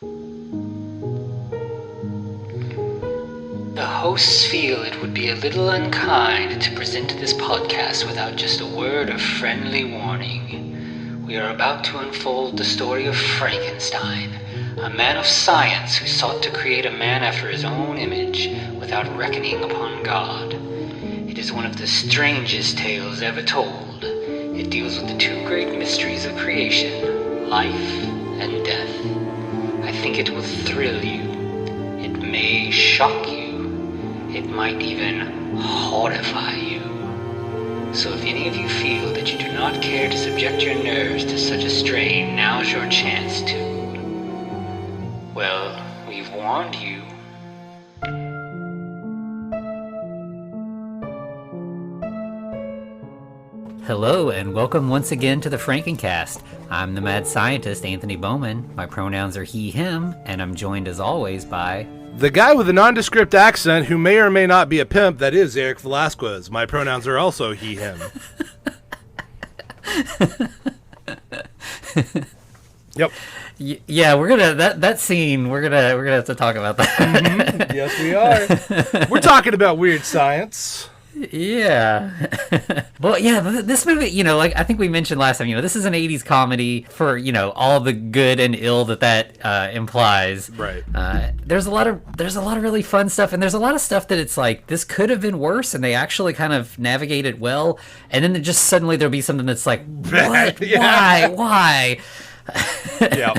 The hosts feel it would be a little unkind to present this podcast without just a word of friendly warning. We are about to unfold the story of Frankenstein, a man of science who sought to create a man after his own image without reckoning upon God. It is one of the strangest tales ever told. It deals with the two great mysteries of creation, life and death. I think it will thrill you. It may shock you. It might even horrify you. So if any of you feel that you do not care to subject your nerves to such a strain, now's your chance to. Well, we've warned you. Hello and welcome once again to the Frankencast. I'm the mad scientist, Anthony Bowman. My pronouns are he, him, and I'm joined as always by... the guy with a nondescript accent who may or may not be a pimp, that is Eric Velasquez. My pronouns are also he, him. Yep. Yeah, we're gonna that scene. We're gonna have to talk about that. Mm-hmm. Yes, we are. We're talking about weird science. Yeah. Well, yeah, this movie, like I think we mentioned last time, this is an 80s comedy for, all the good and ill that implies. Right. There's a lot of really fun stuff, and there's a lot of stuff that it's like, this could have been worse, and they actually kind of navigate it well, and then just suddenly there'll be something that's like, what? Yeah. Why? Yeah.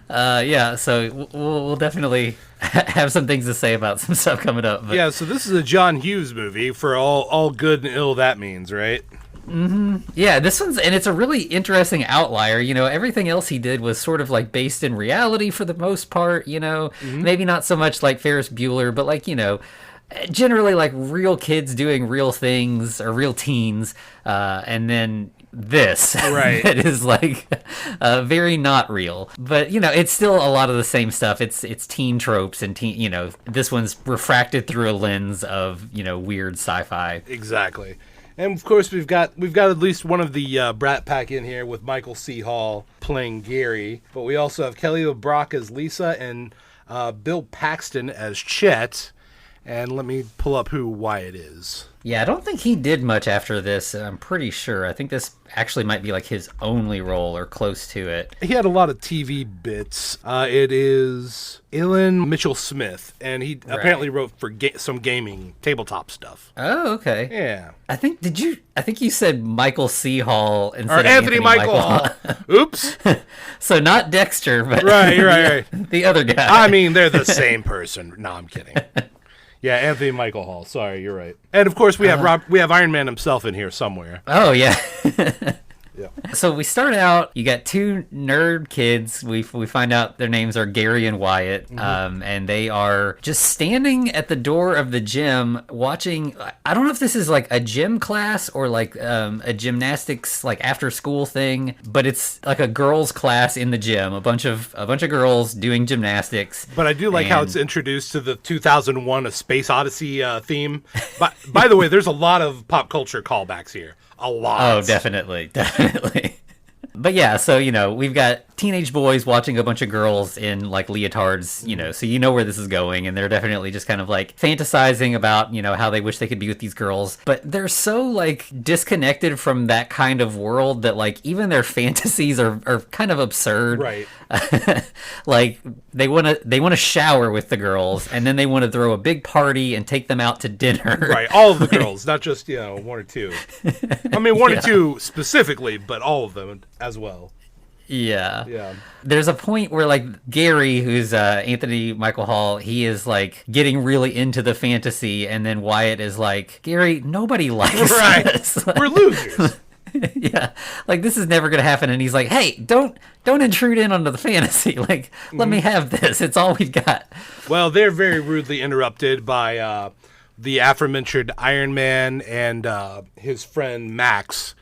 Yeah, so we'll definitely have some things to say about some stuff coming up. But. Yeah, so this is a John Hughes movie for all good and ill that means, right? Mm-hmm. Yeah, this one's, and it's a really interesting outlier. Everything else he did was sort of like based in reality for the most part, Mm-hmm. Maybe not so much like Ferris Bueller, but like, generally like real kids doing real things or real teens, and then this right it is like very not real, but it's still a lot of the same stuff. It's teen tropes and teen, this one's refracted through a lens of weird sci-fi. Exactly. And of course we've got at least one of the Brat Pack in here with Michael C. Hall playing Gary, but we also have Kelly LeBrock as Lisa and Bill Paxton as Chet. And let me pull up who Wyatt is. Yeah, I don't think he did much after this. I'm pretty sure. I think this actually might be like his only role or close to it. He had a lot of TV bits. It is Ilan Mitchell-Smith, and he apparently wrote for some gaming tabletop stuff. Oh, okay. Yeah. I think you said Michael C. Hall instead or of Anthony Michael Hall. Oops. So not Dexter, but right. The other guy. I mean, they're the same person. No, I'm kidding. Yeah, Anthony Michael Hall. Sorry, you're right. And of course, we have Iron Man himself in here somewhere. Oh yeah. Yeah. So we start out. You got two nerd kids. We find out their names are Gary and Wyatt, and they are just standing at the door of the gym watching. I don't know if this is like a gym class or like a gymnastics like after school thing, but it's like a girls' class in the gym. A bunch of girls doing gymnastics. But I do like how it's introduced to the 2001: A Space Odyssey theme. By the way, there's a lot of pop culture callbacks here. A lot. Oh, definitely. But yeah, so, we've got teenage boys watching a bunch of girls in, like, leotards, so where this is going, and they're definitely just kind of, like, fantasizing about, how they wish they could be with these girls. But they're so, like, disconnected from that kind of world that, like, even their fantasies are kind of absurd. Right. Like, they want to shower with the girls, and then they want to throw a big party and take them out to dinner. Right, all of the girls, not just, one or two. I mean, one or two specifically, but all of them as well. Yeah. There's a point where, like, Gary, who's Anthony Michael Hall, he is, like, getting really into the fantasy, and then Wyatt is like, Gary, nobody likes us. We're losers. Yeah. Like, this is never going to happen. And he's like, hey, don't intrude in onto the fantasy. Like, let me have this. It's all we've got. Well, they're very rudely interrupted by the aforementioned Iron Man and his friend Max,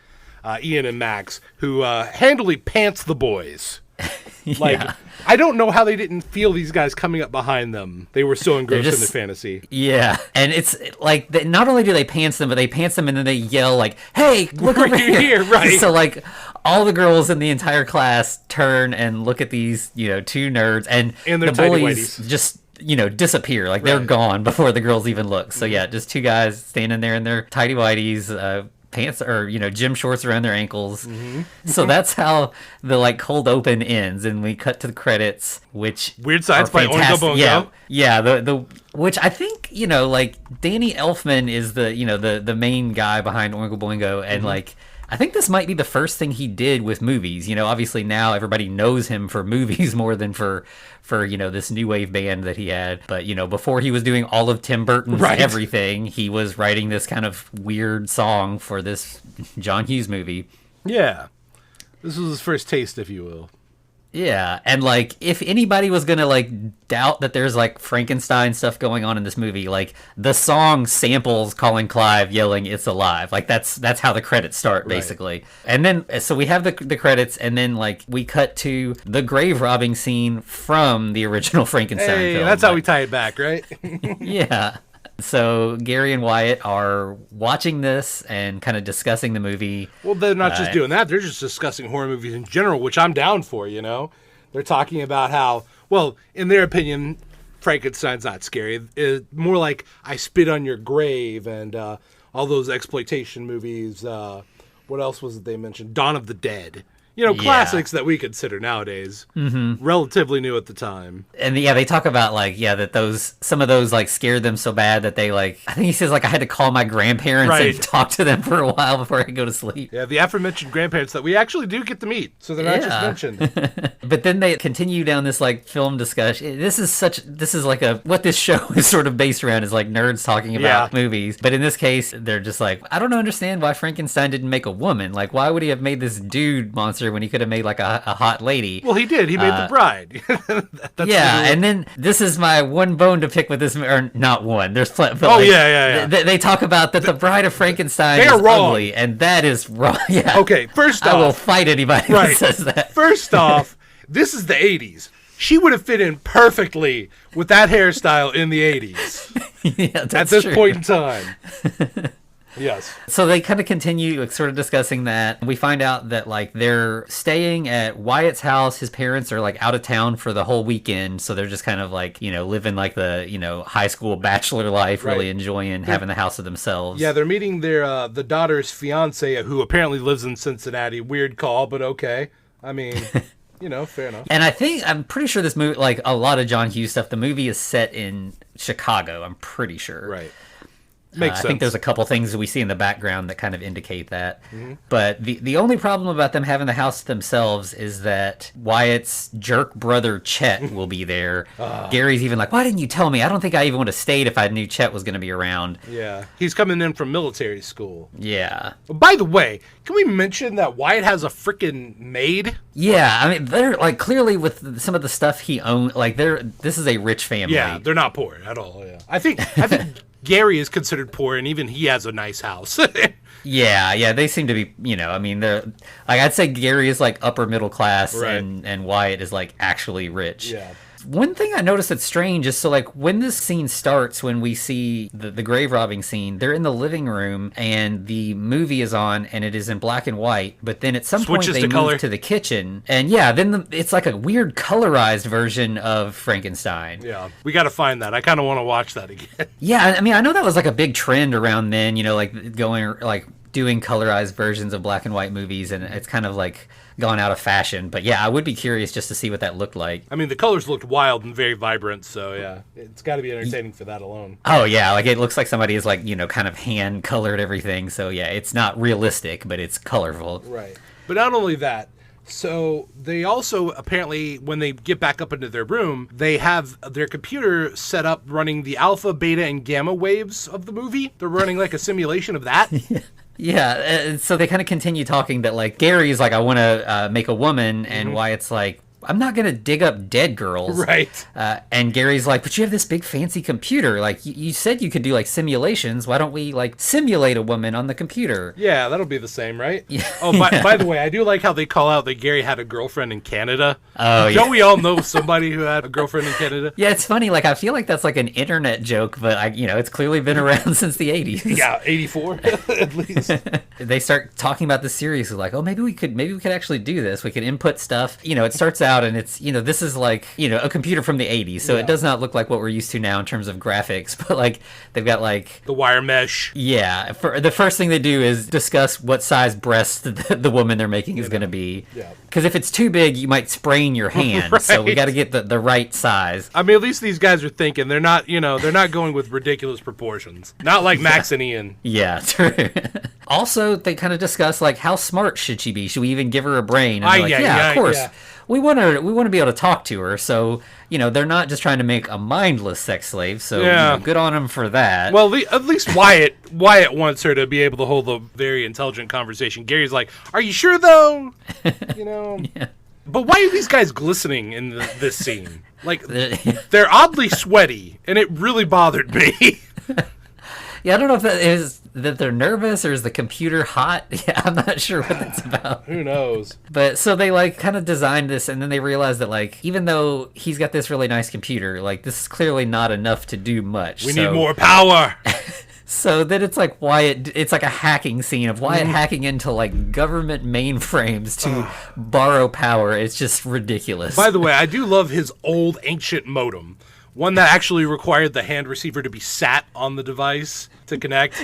Ian and Max, who handily pants the boys. Like, I don't know how they didn't feel these guys coming up behind them. They were so engrossed in the fantasy. Yeah, and it's like not only do they pants them, but they pants them and then they yell like, "Hey, look over here!" Right? So like, all the girls in the entire class turn and look at these, two nerds, and their the bullies just disappear. Like they're gone before the girls even look. So yeah, just two guys standing there in their tighty whities. Pants or gym shorts around their ankles. So that's how the like cold open ends, and we cut to the credits, which Weird Science by Oingo Boingo. Yeah, the which I think like Danny Elfman is the main guy behind Oingo Boingo, and like I think this might be the first thing he did with movies. Obviously now everybody knows him for movies more than for this new wave band that he had. But, before he was doing all of Tim Burton's everything, he was writing this kind of weird song for this John Hughes movie. Yeah. This was his first taste, if you will. Yeah, and like if anybody was gonna like doubt that there's like Frankenstein stuff going on in this movie, like the song samples Colin Clive yelling "It's alive." Like that's how the credits start basically. Right. And then so we have the credits, and then like we cut to the grave robbing scene from the original Frankenstein film. That's how we tie it back, right? Yeah. So Gary and Wyatt are watching this and kind of discussing the movie. Well, they're not just doing that. They're just discussing horror movies in general, which I'm down for, They're talking about how, well, in their opinion, Frankenstein's not scary. It's more like I Spit on Your Grave and all those exploitation movies. What else was it they mentioned? Dawn of the Dead. Classics that we consider nowadays. Relatively new at the time. And they talk about that some of those like scared them so bad that they like, I think he says like I had to call my grandparents and talk to them for a while before I could go to sleep. Yeah, the aforementioned grandparents that we actually do get to meet. So they're not just mentioned. But then they continue down this like film discussion. This is like what this show is sort of based around, is like nerds talking about movies. But in this case, they're just like, I don't understand why Frankenstein didn't make a woman. Like, why would he have made this dude monster when he could have made like a hot lady? Well, he did. He made the bride. And then this is my one bone to pick with this, or not one. There's plenty. They talk about that the Bride of Frankenstein is ugly, and that is wrong. Yeah. Okay, first off, I will fight anybody who says that. First off, this is the 80s. She would have fit in perfectly with that hairstyle in the 80s. At this point in time. Yes. So they kind of continue like, sort of discussing that. We find out that like they're staying at Wyatt's house. His parents are like out of town for the whole weekend. So they're just kind of like, living like the, high school bachelor life, really enjoying having the house to themselves. Yeah, they're meeting their the daughter's fiance, who apparently lives in Cincinnati. Weird call, but okay. I mean... fair enough. And I'm pretty sure this movie, like a lot of John Hughes stuff, the movie is set in Chicago, I'm pretty sure. Right. Makes sense. I think there's a couple things that we see in the background that kind of indicate that. But the only problem about them having the house to themselves is that Wyatt's jerk brother Chet will be there. Gary's even like, why didn't you tell me? I don't think I even would have stayed if I knew Chet was going to be around. Yeah. He's coming in from military school. Yeah. By the way, can we mention that Wyatt has a freaking maid? Yeah. I mean, they're like clearly with some of the stuff he owns, like this is a rich family. Yeah, they're not poor at all. Yeah. I think Gary is considered poor, and even he has a nice house. Yeah, they seem to be, they're like, I'd say Gary is like upper middle class, and Wyatt is like actually rich. Yeah. One thing I noticed that's strange is, so like when this scene starts, when we see the grave robbing scene, they're in the living room and the movie is on and it is in black and white, but then at some point they move to the kitchen, and then it's like a weird colorized version of Frankenstein. Yeah, we got to find that. I kind of want to watch that again. Yeah, I mean, I know that was like a big trend around then, like going like doing colorized versions of black and white movies, and it's kind of like gone out of fashion. But yeah, I would be curious just to see what that looked like. I mean, the colors looked wild and very vibrant, so yeah, it's got to be entertaining for that alone. Oh yeah, like it looks like somebody is like, kind of hand colored everything, so yeah, it's not realistic, but it's colorful. Right. But not only that, so they also apparently, when they get back up into their room, they have their computer set up running the alpha, beta, and gamma waves of the movie. They're running like a simulation of that. Yeah, so they kind of continue talking that like Gary's like, I want to make a woman, and Wyatt's like, I'm not going to dig up dead girls. Right. And Gary's like, but you have this big fancy computer. Like, you said you could do, like, simulations. Why don't we, like, simulate a woman on the computer? Yeah, that'll be the same, right? Yeah. Oh, by the way, I do like how they call out that Gary had a girlfriend in Canada. Oh, yeah. Don't we all know somebody who had a girlfriend in Canada? Yeah, it's funny. Like, I feel like that's like an internet joke, but it's clearly been around since the 80s. Yeah, 84 at least. They start talking about this series. Like, oh, maybe we could actually do this. We could input stuff. It starts out and it's, this is like, a computer from the 80s. So it does not look like what we're used to now in terms of graphics. But like, they've got like the wire mesh. Yeah. For the first thing they do is discuss what size breast the woman they're making is going to be. Yeah. Because if it's too big, you might sprain your hand. Right. So we got to get the right size. I mean, at least these guys are thinking. They're not, they're not going with ridiculous proportions. Not like Max and Ian. Yeah, true. Also, they kind of discuss, like, how smart should she be? Should we even give her a brain? And they're like, of course. Yeah. We want to be able to talk to her. So, they're not just trying to make a mindless sex slave. So, good on them for that. Well, at least Wyatt wants her to be able to hold a very intelligent conversation. Gary's like, are you sure, though? Yeah. But why are these guys glistening in this scene? Like, they're oddly sweaty, and it really bothered me. Yeah, I don't know if that is that they're nervous or is the computer hot. Yeah, I'm not sure what that's about. Who knows? But so they like kind of designed this, and then they realized that like even though he's got this really nice computer, like this is clearly not enough to do much. We need more power. So then it's like Wyatt, it's like a hacking scene of Wyatt hacking into like government mainframes to borrow power. It's just ridiculous. By the way, I do love his old ancient modem. One that actually required the hand receiver to be sat on the device to connect.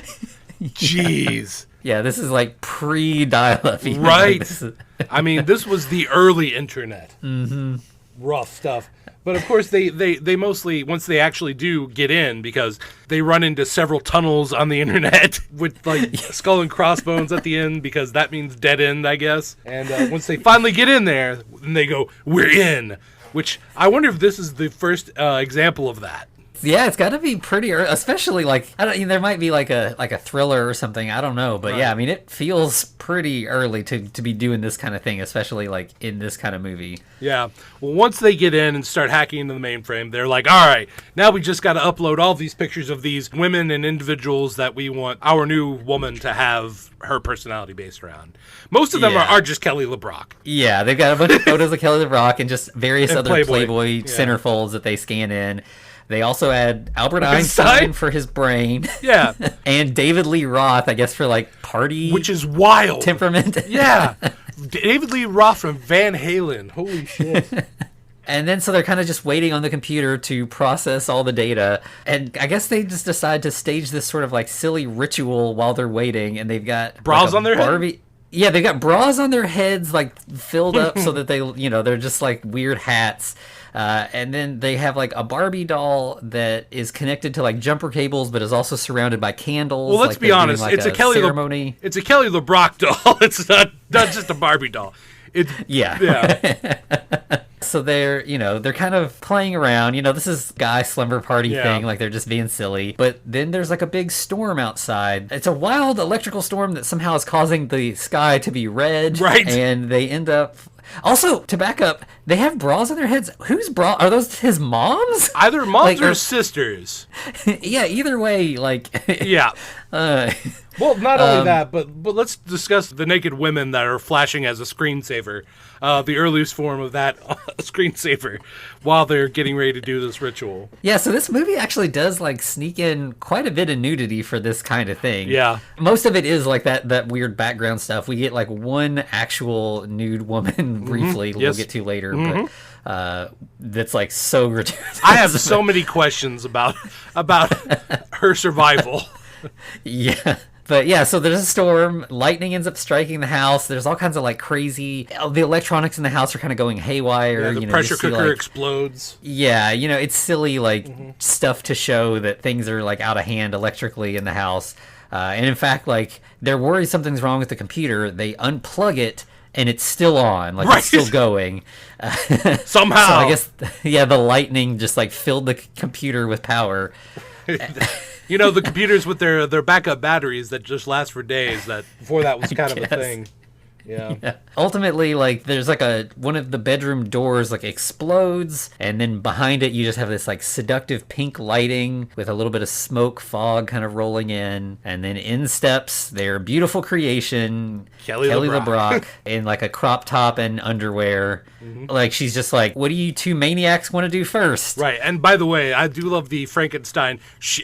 Jeez. Yeah, this is like pre-dial-up. Right. Like I mean, this was the early internet. Mm-hmm. Rough stuff. But of course, they mostly, once they actually do get in, because they run into several tunnels on the internet with like skull and crossbones at the end, because that means dead end, I guess. And once they finally get in there, then they go, we're in. Which I wonder if this is the first example of that. Yeah, it's got to be pretty early, especially like there might be like a thriller or something. I don't know, but yeah, I mean it feels pretty early to be doing this kind of thing, especially like in this kind of movie. Yeah. Well, once they get in and start hacking into the mainframe, they're like, all right, now we just got to upload all these pictures of these women and individuals that we want our new woman to have her personality based around. Most of them are just Kelly LeBrock. Yeah, they've got a bunch of photos of Kelly LeBrock and just various other Playboy centerfolds that they scan in. They also add Albert Einstein for his brain. Yeah. And David Lee Roth, I guess, for like party. Which is wild. Temperament. Yeah. David Lee Roth from Van Halen. Holy shit. And then so they're kind of just waiting on the computer to process all the data. And I guess they just decide to stage this sort of like silly ritual while they're waiting. And they've got bras like on their head? Yeah, they've got bras on their heads, like filled up so that they, they're just like weird hats. And then they have like a Barbie doll that is connected to like jumper cables, but is also surrounded by candles. Well, let's be honest. Like it's a Kelly ceremony. It's a Kelly LeBrock doll. It's not just a Barbie doll. Yeah. So they're kind of playing around. This is guy slumber party thing. Like they're just being silly. But then there's like a big storm outside. It's a wild electrical storm that somehow is causing the sky to be red. Right. And they end up. Also, to back up, they have bras on their heads. Whose bra? Are those his mom's? Either moms or sisters. Yeah, either way, like... Yeah. Well, not only that, but let's discuss the naked women that are flashing as a screensaver. The earliest form of that screensaver while they're getting ready to do this ritual. Yeah, so this movie actually does like sneak in quite a bit of nudity for this kind of thing. Yeah. Most of it is like that weird background stuff. We get like one actual nude woman briefly we'll get to later, but that's like so gratuitous. I have so many questions about her survival. Yeah. But yeah, so there's a storm. Lightning ends up striking the house. There's all kinds of like crazy. The electronics in the house are kind of going haywire. Yeah, the pressure cooker explodes. Yeah, it's silly like stuff to show that things are like out of hand electrically in the house. And in fact, like they're worried something's wrong with the computer. They unplug it and it's still on, like it's still going. Somehow. So I guess the lightning just like filled the computer with power. The computers with their backup batteries that just last for days. That before that was kind of a thing. Yeah. Yeah. Ultimately, like, there's like one of the bedroom doors like explodes, and then behind it you just have this like seductive pink lighting with a little bit of smoke fog kind of rolling in, and then in steps their beautiful creation, Kelly LeBrock in like a crop top and underwear. Like, she's just like, what do you two maniacs want to do first? Right, and by the way, I do love the Frankenstein.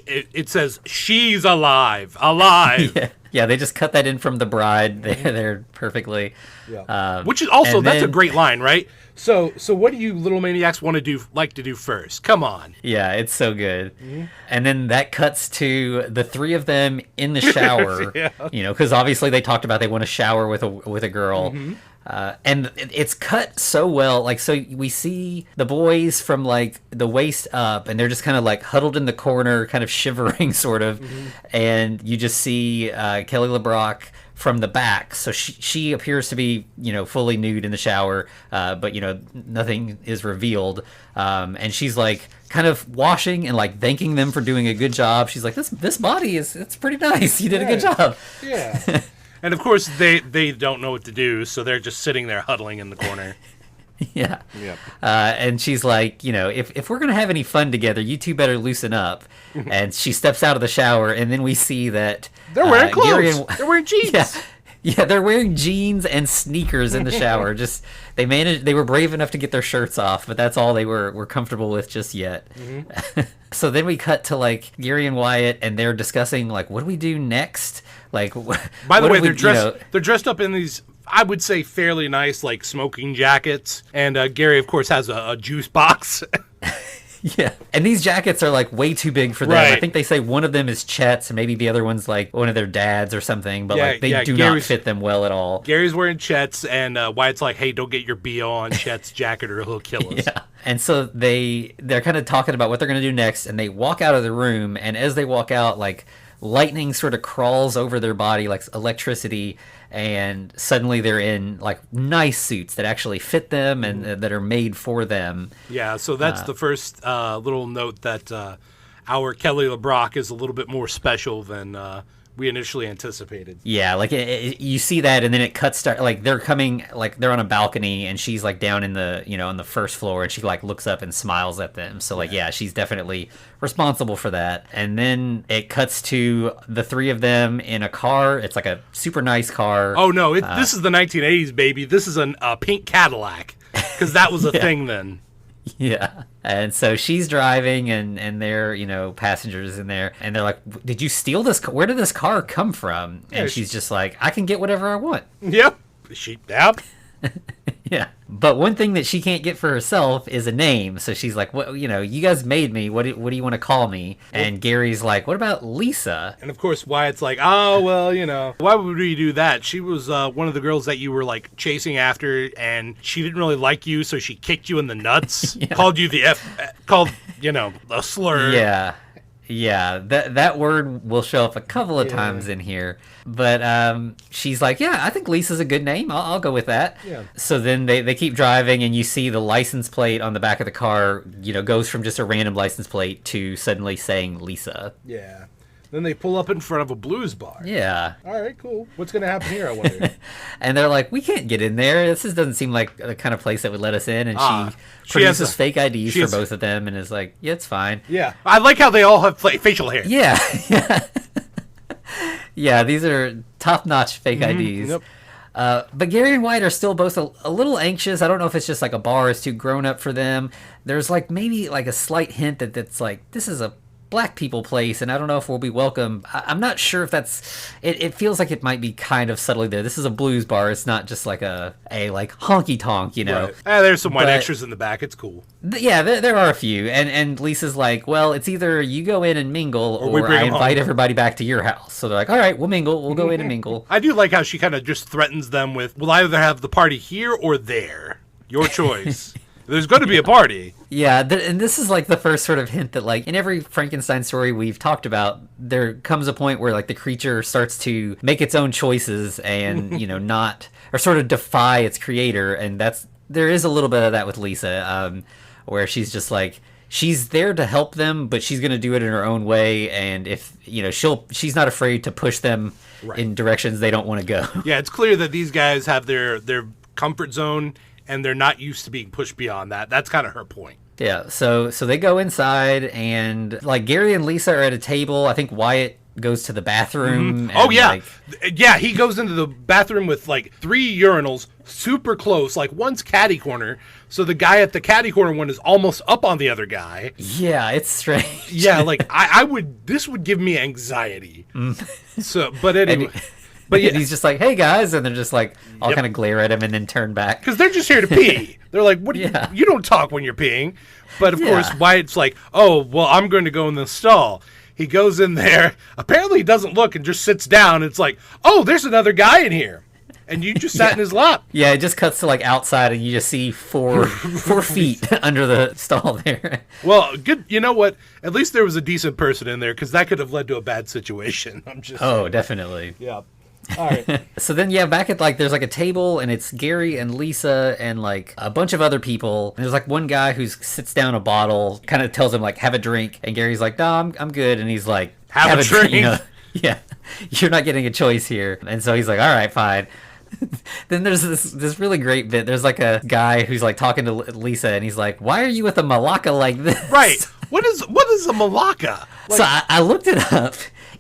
It says, she's alive. Yeah, they just cut that in from the bride there perfectly. Yeah. Which is also, that's a then, great line, right? So what do you little maniacs want to like to do first? Come on. Yeah, it's so good. And then that cuts to the three of them in the shower. Yeah. You know, because obviously they talked about they want to shower with a girl. And it's cut so well. Like, so we see the boys from like the waist up, and they're just kind of like huddled in the corner, kind of shivering, sort of. And you just see Kelly LeBrock from the back. So she appears to be, you know, fully nude in the shower, but, you know, nothing is revealed. And she's like kind of washing and like thanking them for doing a good job. She's like, this body it's pretty nice. You did a good job. Yeah. And of course they don't know what to do, so they're just sitting there huddling in the corner. Yeah. Yep. And she's like, you know, if we're going to have any fun together, you two better loosen up. And she steps out of the shower, and then we see that They're wearing clothes. They're wearing jeans. Yeah, they're wearing jeans and sneakers in the shower. Just they were brave enough to get their shirts off, but that's all they were comfortable with just yet. So then we cut to like Gary and Wyatt, and they're discussing like, what do we do next? Like, by the way, they're dressed up in these, I would say, fairly nice like smoking jackets, and Gary, of course, has a juice box. Yeah, and these jackets are like way too big for them. Right. I think they say one of them is Chet's, and maybe the other one's like one of their dads or something. But like they do not fit them well at all. Gary's wearing Chet's, and Wyatt's like, "Hey, don't get your BO on Chet's jacket, or he'll kill us." Yeah, and so they're kind of talking about what they're gonna do next, and they walk out of the room, and as they walk out, like lightning sort of crawls over their body like electricity, and suddenly they're in like nice suits that actually fit them and that are made for them. Yeah, so that's the first little note that our Kelly LeBrock is a little bit more special than we initially anticipated. Yeah, like you see that, and then it cuts like they're coming, like they're on a balcony, and she's like down in the, you know, on the first floor, and she like looks up and smiles at them. So like, yeah, she's definitely responsible for that. And then it cuts to the three of them in a car. It's like a super nice car. Oh no, this is the 1980s, baby. This is a pink Cadillac, because that was a thing then. Yeah. And so she's driving, and they're, you know, passengers in there, and they're like, did you steal this? Where did this car come from? And she's just like, I can get whatever I want. Yep. Yep. Yeah. But one thing that she can't get for herself is a name. So she's like, "What? You know, you guys made me. What do you want to call me?" And Gary's like, "What about Lisa?" And of course, Wyatt's like, "Oh, well, you know, why would we do that? She was one of the girls that you were like chasing after, and she didn't really like you, so she kicked you in the nuts, called you a slur." Yeah. Yeah, that word will show up a couple of times in here. But she's like, yeah, I think Lisa's a good name. I'll go with that. Yeah. So then they keep driving, and you see the license plate on the back of the car, you know, goes from just a random license plate to suddenly saying Lisa. Yeah. Then they pull up in front of a blues bar. Yeah. All right, cool. What's going to happen here, I wonder? And they're like, we can't get in there. This doesn't seem like the kind of place that would let us in. And she produces fake IDs for both of them and is like, yeah, it's fine. Yeah. I like how they all have facial hair. Yeah. Yeah. Yeah, these are top-notch fake IDs. Yep. But Gary and Wyatt are still both a little anxious. I don't know if it's just like a bar is too grown up for them. There's like maybe like a slight hint that's like, this is a black people place, and I don't know if we'll be welcome. I'm not sure if that's it feels like it might be kind of subtly there. This is a blues bar. It's not just like a like honky tonk, you know. Right. There's some white extras in the back. It's cool. Yeah, there are a few, and Lisa's like, well, it's either you go in and mingle, or I invite everybody back to your house. So they're like, all right, we'll mingle. We'll go in and mingle. I do like how she kind of just threatens them with, we'll either have the party here or there. Your choice. There's going to be a party. Yeah, and this is like the first sort of hint that like in every Frankenstein story we've talked about, there comes a point where like the creature starts to make its own choices and, you know, not, or sort of defy its creator. And there is a little bit of that with Lisa, where she's just like, she's there to help them, but she's going to do it in her own way. And if, she's not afraid to push them in directions they don't want to go. Yeah, it's clear that these guys have their comfort zone and they're not used to being pushed beyond that. That's kind of her point. Yeah, so they go inside, and like Gary and Lisa are at a table. I think Wyatt goes to the bathroom. Oh yeah, yeah. He goes into the bathroom with like 3 urinals, super close. Like one's catty corner, so the guy at the catty corner one is almost up on the other guy. Yeah, it's strange. Yeah, like I would. This would give me anxiety. So, but anyway. But yeah, and he's just like, "Hey guys," and they're just like all kind of glare at him and then turn back because they're just here to pee. They're like, "What? You don't talk when you're peeing." But of course, Wyatt's like, "Oh, well, I'm going to go in the stall." He goes in there. Apparently, he doesn't look and just sits down. It's like, "Oh, there's another guy in here," and you just sat in his lap. Yeah, it just cuts to like outside, and you just see four feet under the stall there. Well, good. You know what? At least there was a decent person in there because that could have led to a bad situation. I'm just. Oh, definitely. Yeah. All right. So then, back at like, there's like a table, and it's Gary and Lisa and like a bunch of other people. And there's like one guy who sits down a bottle, kind of tells him like, have a drink. And Gary's like, no, I'm good. And he's like, have a drink. Yeah, you're not getting a choice here. And so he's like, all right, fine. Then there's this really great bit. There's like a guy who's like talking to Lisa, and he's like, why are you with a malacca like this? Right. What is a malacca? Like, so I looked it up.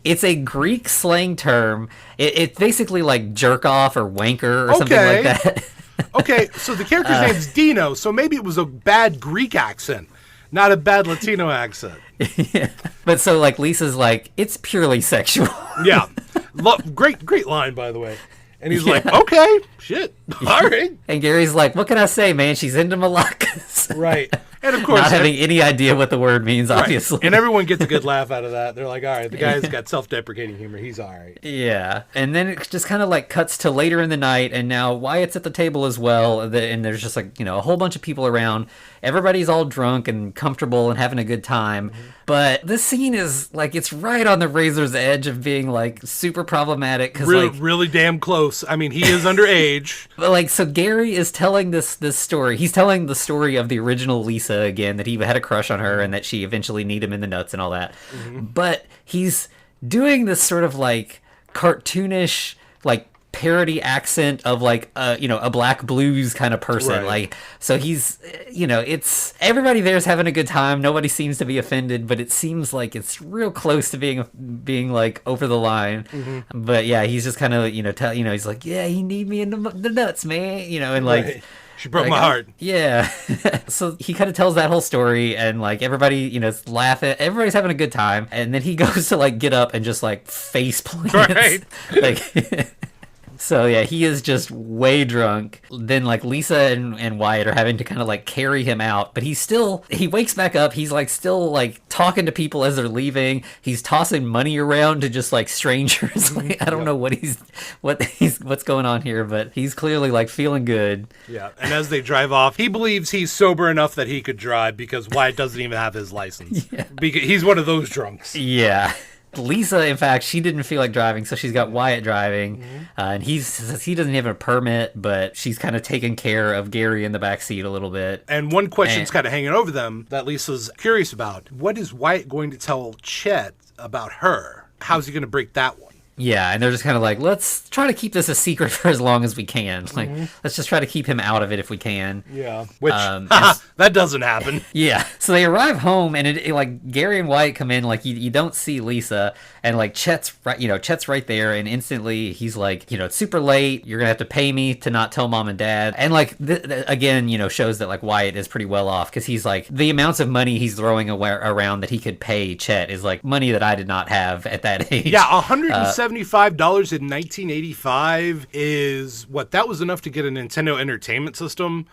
It's a Greek slang term. It's basically like jerk off or wanker or something like that. Okay, so the character's name's Dino, so maybe it was a bad Greek accent, not a bad Latino accent. Yeah. But so like Lisa's like, it's purely sexual. Yeah. Great line, by the way. And he's like, okay, shit, all right. And Gary's like, what can I say, man? She's into malakas. Right. And of course, not having any idea what the word means, obviously. And everyone gets a good laugh out of that. They're like, all right, the guy's got self-deprecating humor. He's all right. Yeah. And then it just kind of like cuts to later in the night, and now Wyatt's at the table as well. And there's just like, a whole bunch of people around. Everybody's all drunk and comfortable and having a good time. Mm-hmm. But this scene is like, it's right on the razor's edge of being like super problematic. Cause really damn close. I mean, he is underage. But like, so Gary is telling this story. He's telling the story of the original Lisa again, that he had a crush on her and that she eventually kneed him in the nuts and all that. Mm-hmm. But he's doing this sort of like cartoonish, like parody accent of like a black blues kind of person. Right. Like, so he's it's everybody there's having a good time, nobody seems to be offended, but it seems like it's real close to being like over the line. Mm-hmm. But yeah, he's just kind of he's like, yeah, he need me in the nuts, man, and like right. She broke my heart. Yeah. So he kind of tells that whole story, and like everybody, laughing. Everybody's having a good time. And then he goes to like get up and just like face plants. Right. Like, so yeah, he is just way drunk. Then like Lisa and Wyatt are having to kind of like carry him out, but he wakes back up. He's like still like talking to people as they're leaving. He's tossing money around to just like strangers. Like, I don't know what's going on here, but he's clearly like feeling good. Yeah. And as they drive off, he believes he's sober enough that he could drive because Wyatt doesn't even have his license. Yeah. Because he's one of those drunks. Yeah. Lisa, in fact, she didn't feel like driving, so she's got Wyatt driving, and he doesn't have a permit, but she's kind of taking care of Gary in the backseat a little bit. And one question's kind of hanging over them that Lisa's curious about. What is Wyatt going to tell Chet about her? How's he going to break that one? Yeah, and they're just kind of like, let's try to keep this a secret for as long as we can. Like, let's just try to keep him out of it if we can. Yeah, which, that doesn't happen. Yeah, so they arrive home, and it like, Gary and Wyatt come in, like, you don't see Lisa, and like, Chet's right there, and instantly he's like, it's super late, you're gonna have to pay me to not tell mom and dad. And like, again, shows that like, Wyatt is pretty well off, because he's like, the amounts of money he's throwing around that he could pay Chet is like money that I did not have at that age. Yeah, $175 in 1985 is what? That was enough to get a Nintendo Entertainment System,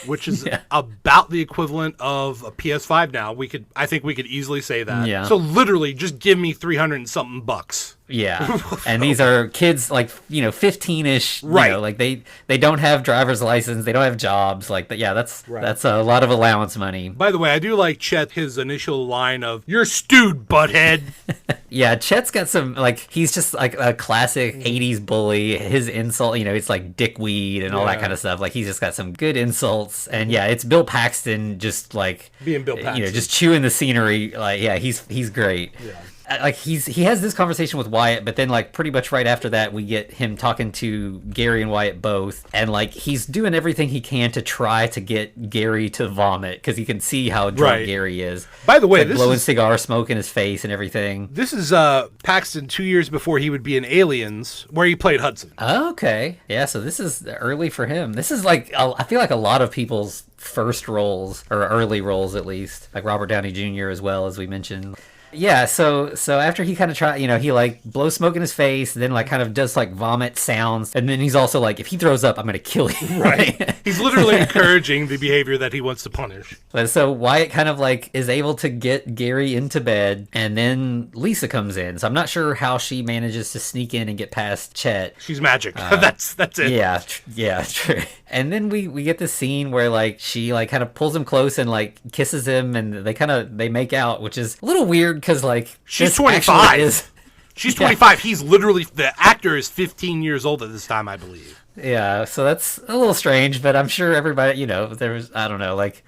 which is about the equivalent of a PS5 now. I think we could easily say that. Yeah. So literally, just give me $300 and something bucks. Yeah. And these are kids like, 15-ish, Right. like they don't have driver's license, they don't have jobs, like yeah, that's a lot of allowance money. By the way, I do like Chet, his initial line of, "You're stewed, butthead." Yeah, Chet's got some, like, he's just like a classic 80s bully. His insult, it's like dickweed and all that kind of stuff. Like, he's just got some good insults. And yeah, it's Bill Paxton just like Being Bill Paxton. just chewing the scenery. Like, yeah, he's great. Yeah. Like he has this conversation with Wyatt, but then like pretty much right after that we get him talking to Gary and Wyatt both, and like he's doing everything he can to try to get Gary to vomit because he can see how drunk Gary is. By the way, like blowing cigar smoke in his face and everything. This is Paxton 2 years before he would be in Aliens, where he played Hudson. Oh, okay, yeah. So this is early for him. This is like I feel like a lot of people's first roles, or early roles at least, like Robert Downey Jr. as well, as we mentioned. Yeah, so after he kind of he like blows smoke in his face, then like kind of does like vomit sounds, and then he's also like, if he throws up, I'm gonna kill you. Right. He's literally encouraging the behavior that he wants to punish. But so Wyatt kind of like is able to get Gary into bed, and then Lisa comes in. So I'm not sure how she manages to sneak in and get past Chet. She's magic. That's it. Yeah, true. And then we get this scene where like she like kind of pulls him close and like kisses him, and they make out, which is a little weird because like she's 25. She's 25. He's literally, the actor is 15 years old at this time, I believe. Yeah, so that's a little strange, but I'm sure everybody, there was, I don't know, like,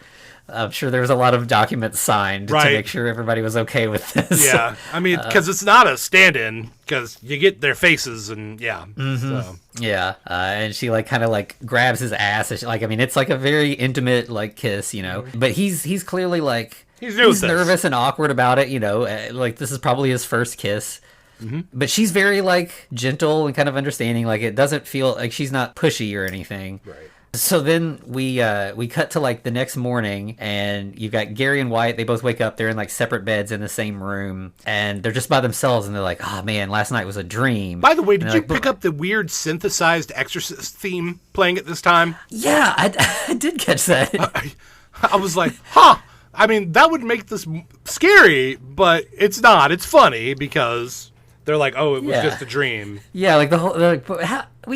I'm sure there was a lot of documents signed to make sure everybody was okay with this. Yeah, I mean, because it's not a stand-in, because you get their faces, and yeah. Mm-hmm. So. Yeah, and she like kind of like grabs his ass, and like, I mean, it's like a very intimate like kiss, but he's clearly like he's nervous and awkward about it, like this is probably his first kiss. Mm-hmm. But she's very like gentle and kind of understanding. Like it doesn't feel like she's not pushy or anything. Right. So then we cut to like the next morning, and you've got Gary and Wyatt. They both wake up. They're in like separate beds in the same room, and they're just by themselves. And they're like, "Oh man, last night was a dream." By the way, did you pick up the weird synthesized Exorcist theme playing at this time? Yeah, I did catch that. I was like, huh. I mean, that would make this scary, but it's not. It's funny because they're like, oh, it was just a dream. Yeah, like the whole, like,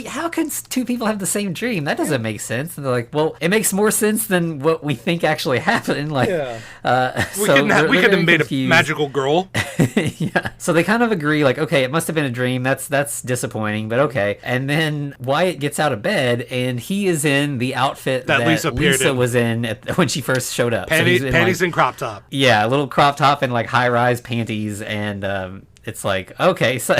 how can two people have the same dream? That doesn't make sense. And they're like, well, it makes more sense than what we think actually happened. Like, we could have made a magical girl. Yeah. So they kind of agree, like, okay, it must have been a dream. That's disappointing, but okay. And then Wyatt gets out of bed, and he is in the outfit that Lisa was in when she first showed up. Panties and crop top. Yeah, a little crop top and like high-rise panties, and it's like, okay, so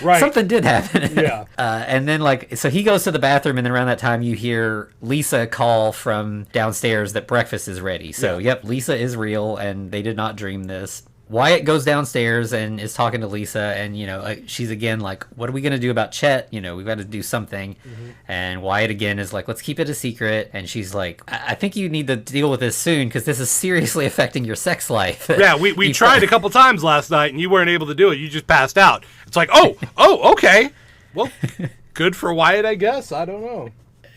something did happen. Yeah. And then like, so he goes to the bathroom, and then around that time you hear Lisa call from downstairs that breakfast is ready. So yep, Lisa is real, and they did not dream this. Wyatt goes downstairs and is talking to Lisa, and she's again like, what are we gonna do about Chet? We've got to do something. Mm-hmm. And Wyatt again is like, let's keep it a secret. And she's like, I think you need to deal with this soon, because this is seriously affecting your sex life. Yeah, we tried a couple times last night, and you weren't able to do it. You just passed out. It's like, oh, okay. Well, good for Wyatt, I guess. I don't know.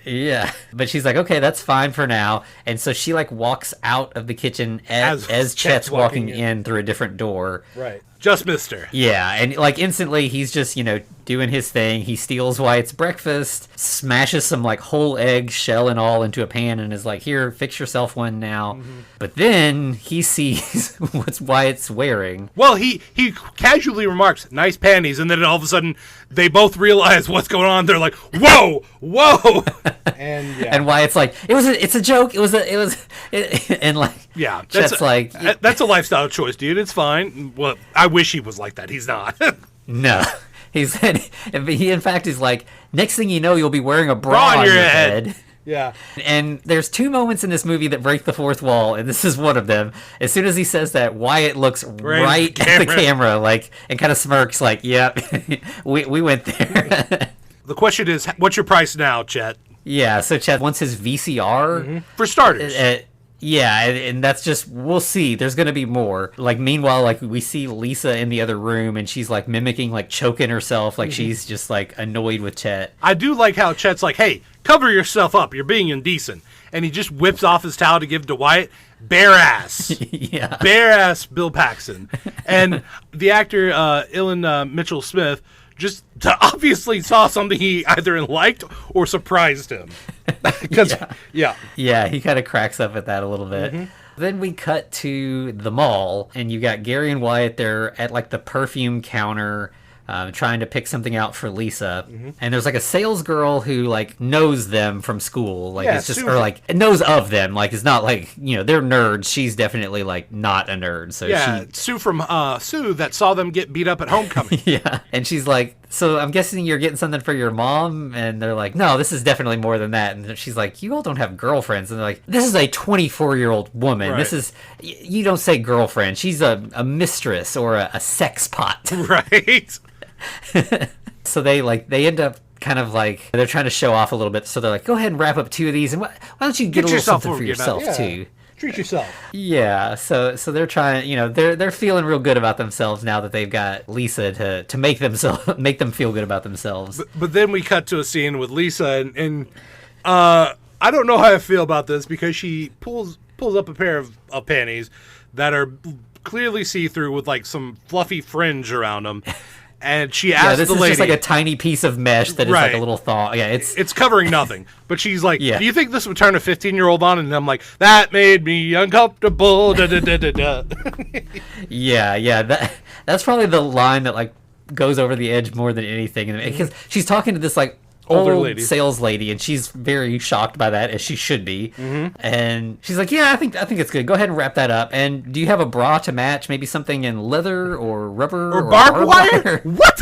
Yeah, but she's like, okay, that's fine for now. And so she like walks out of the kitchen as Chet's walking in through a different door. Right. Just missed her. Yeah, and like instantly he's just, doing his thing. He steals Wyatt's breakfast, smashes some like whole egg shell and all into a pan, and is like, here, fix yourself one now. Mm-hmm. But then he sees what Wyatt's wearing. Well, he casually remarks, nice panties, and then all of a sudden they both realize what's going on. They're like, whoa. And Wyatt's like, it's a joke. And like, yeah, Chet's like, that's a lifestyle choice, dude. It's fine. Well, I wish he was like that. He's not. No. He said, he in fact is like, next thing you know, you'll be wearing a bra on your head. Yeah. And there's two moments in this movie that break the fourth wall, and this is one of them. As soon as he says that, Wyatt looks right at the camera, like, and kind of smirks, like, yep, we went there. The question is, what's your price now, Chet? Yeah, so Chet wants his VCR. Mm-hmm. For starters. Yeah, and that's just, we'll see. There's going to be more. Like, meanwhile, like, we see Lisa in the other room, and she's, like, mimicking, like, choking herself. Like, she's just, like, annoyed with Chet. I do like how Chet's like, hey, cover yourself up. You're being indecent. and he just whips off his towel to give to Wyatt. Bare ass. Yeah. Bare ass Bill Paxton. And the actor, Ilan Mitchell-Smith, just obviously saw something he either liked or surprised him. Because, Yeah, he kind of cracks up at that a little bit. Then we cut to the mall, and you got Gary and Wyatt there at like the perfume counter, trying to pick something out for Lisa. And there's like a sales girl who like knows them from school, like it's just, or like knows of them, like it's not like, you know, they're nerds. She's definitely like not a nerd. So Sue from Sue that saw them get beat up at homecoming. Yeah, and she's like, so I'm guessing you're getting something for your mom? And they're like, no, this is definitely more than that. And she's like, you all don't have girlfriends. And they're like, this is a 24-year-old woman. Right. This is, you don't say girlfriend. She's a mistress or a sex pot. Right. So they end up kind of like, they're trying to show off a little bit. So they're like, go ahead and wrap up 2 of these. And why don't you get a little something for yourself too? Treat yourself. Yeah, so they're trying, you know, they're feeling real good about themselves now that they've got Lisa to make them feel good about themselves. But then we cut to a scene with Lisa, and I don't know how I feel about this, because she pulls up a pair of panties that are clearly see-through with like some fluffy fringe around them. And she asked this the lady, is just like a tiny piece of mesh that is like a little thought. Yeah, it's covering nothing. But she's like, do you think this would turn a 15-year-old on? And I'm like, that made me uncomfortable. Da, da, da, da, da. Yeah. That's probably the line that like goes over the edge more than anything, because she's talking to this like older lady, sales lady, and she's very shocked by that, as she should be. And she's like, yeah, I think it's good. Go ahead and wrap that up. And do you have a bra to match? Maybe something in leather or rubber or barbed wire? What?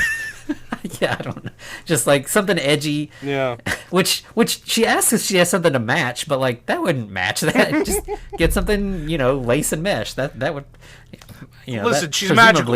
Yeah, I don't know. Just like something edgy. Yeah. Which she asks if she has something to match, but like that wouldn't match that. Just get something, you know, lace and mesh. That would, you know. Listen, she's magical.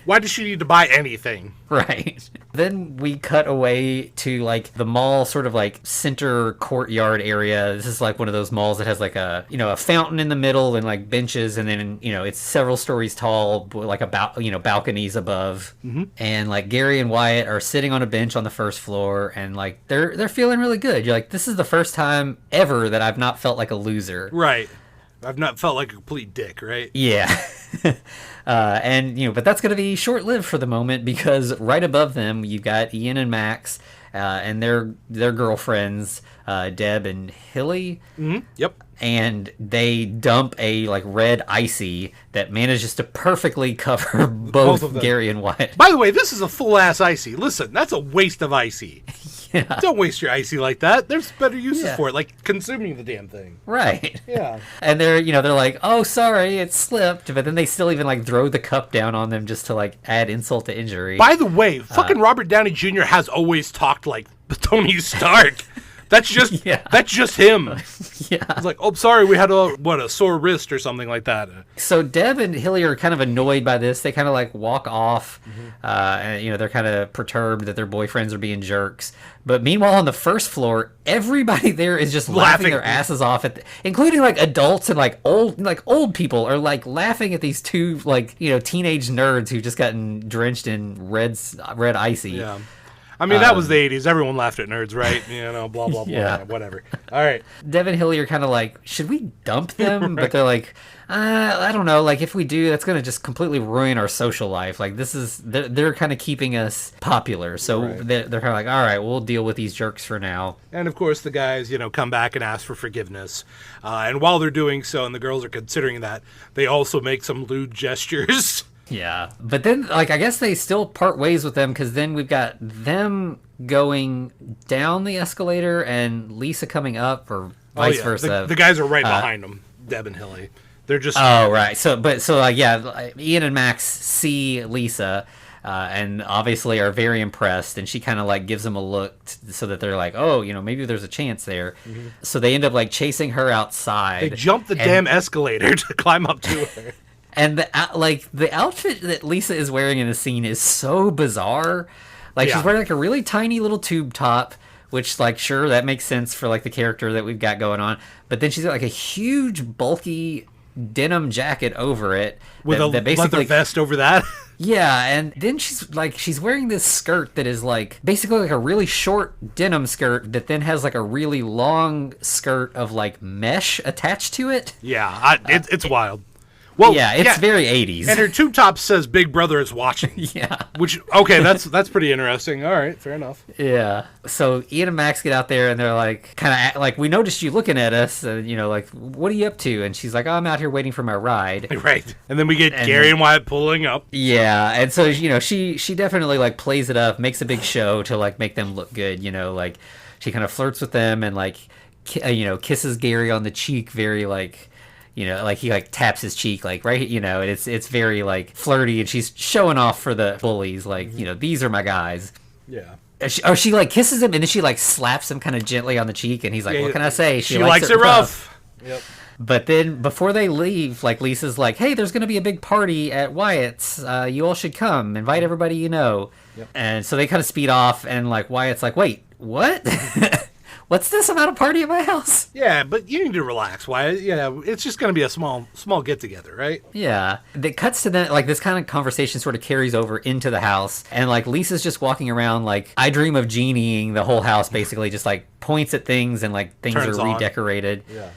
Why does she need to buy anything? Right. Then we cut away to like the mall sort of like center courtyard area. This is like one of those malls that has like a fountain in the middle and like benches, and then, you know, it's several stories tall, like balconies above. And like Gary and Wyatt are sitting on a bench on the first floor, and like they're feeling really good. You're like, this is the first time ever that I've not felt like a loser. Right. I've not felt like a complete dick, right? Yeah. And, you know, but that's going to be short-lived for the moment, because right above them, you've got Ian and Max and their girlfriends, Deb and Hilly. Yep. And they dump a like red Icee that manages to perfectly cover both of Gary and Wyatt. By the way, this is a full-ass Icee. Listen, that's a waste of Icee. Yeah. Don't waste your Icee like that. There's better uses for it, like consuming the damn thing. Right. Yeah. And they're like, oh, sorry, it slipped. But then they still even like throw the cup down on them just to like add insult to injury. By the way, fucking Robert Downey Jr. has always talked like Tony Stark. That's just him. Yeah. It's like, oh, sorry, we had a sore wrist or something like that. So Deb and Hilly are kind of annoyed by this. They kind of like walk off, and, you know, they're kind of perturbed that their boyfriends are being jerks. But meanwhile, on the first floor, everybody there is just laughing their asses off including like adults and like old people are like laughing at these two like, you know, teenage nerds who've just gotten drenched in red Icee. Yeah. I mean, that was the 80s. Everyone laughed at nerds, right? You know, blah, blah, blah, whatever. All right. Deb and Hilly are kind of like, should we dump them? Right. But they're like, I don't know. Like, if we do, that's going to just completely ruin our social life. Like, they're kind of keeping us popular. So they're kind of like, all right, we'll deal with these jerks for now. And, of course, the guys, you know, come back and ask for forgiveness. And while they're doing so, and the girls are considering that, they also make some lewd gestures. Yeah, but then, like, I guess they still part ways with them, because then we've got them going down the escalator and Lisa coming up, or vice versa. The guys are right behind them, Deb and Hilly. They're just... Oh, right. So Ian and Max see Lisa, and obviously are very impressed, and she kind of, like, gives them a look so that they're like, oh, you know, maybe there's a chance there. So they end up, like, chasing her outside. They jump the damn escalator to climb up to her. And the outfit that Lisa is wearing in the scene is so bizarre. Like, she's wearing like a really tiny little tube top, which, like, sure, that makes sense for like the character that we've got going on. But then she's got like a huge bulky denim jacket over it with a leather vest over that. Yeah, and then she's wearing this skirt that is like basically like a really short denim skirt that then has like a really long skirt of like mesh attached to it. Yeah, it's wild. Well, yeah, it's very 80s. And her tube top says "Big Brother is watching." Yeah. Which that's pretty interesting. All right, fair enough. Yeah. So Ian and Max get out there and they're like, kind of like, we noticed you looking at us. Like, what are you up to? And she's like, oh, I'm out here waiting for my ride. Right. And then we get Gary and Wyatt pulling up. Yeah. And so she definitely like plays it up, makes a big show to like make them look good. Like she kind of flirts with them and like kisses Gary on the cheek, very like. Like he like taps his cheek, like right, and it's very like flirty, and she's showing off for the bullies, like these are my guys. Yeah. She like kisses him, and then she like slaps him kind of gently on the cheek, and he's like, "What can I say?" She likes it rough. Yep. But then before they leave, like Lisa's like, "Hey, there's gonna be a big party at Wyatt's. You all should come. Invite everybody you know." Yep. And so they kind of speed off, and like Wyatt's like, "Wait, what?" What's this about a party at my house? Yeah, but you need to relax. Why? It's just going to be a small get together, right? Yeah. It cuts to then, like, this kind of conversation sort of carries over into the house. And, like, Lisa's just walking around, like, I dream of genieing the whole house, basically, just, like, points at things and, like, things are redecorated. Yeah.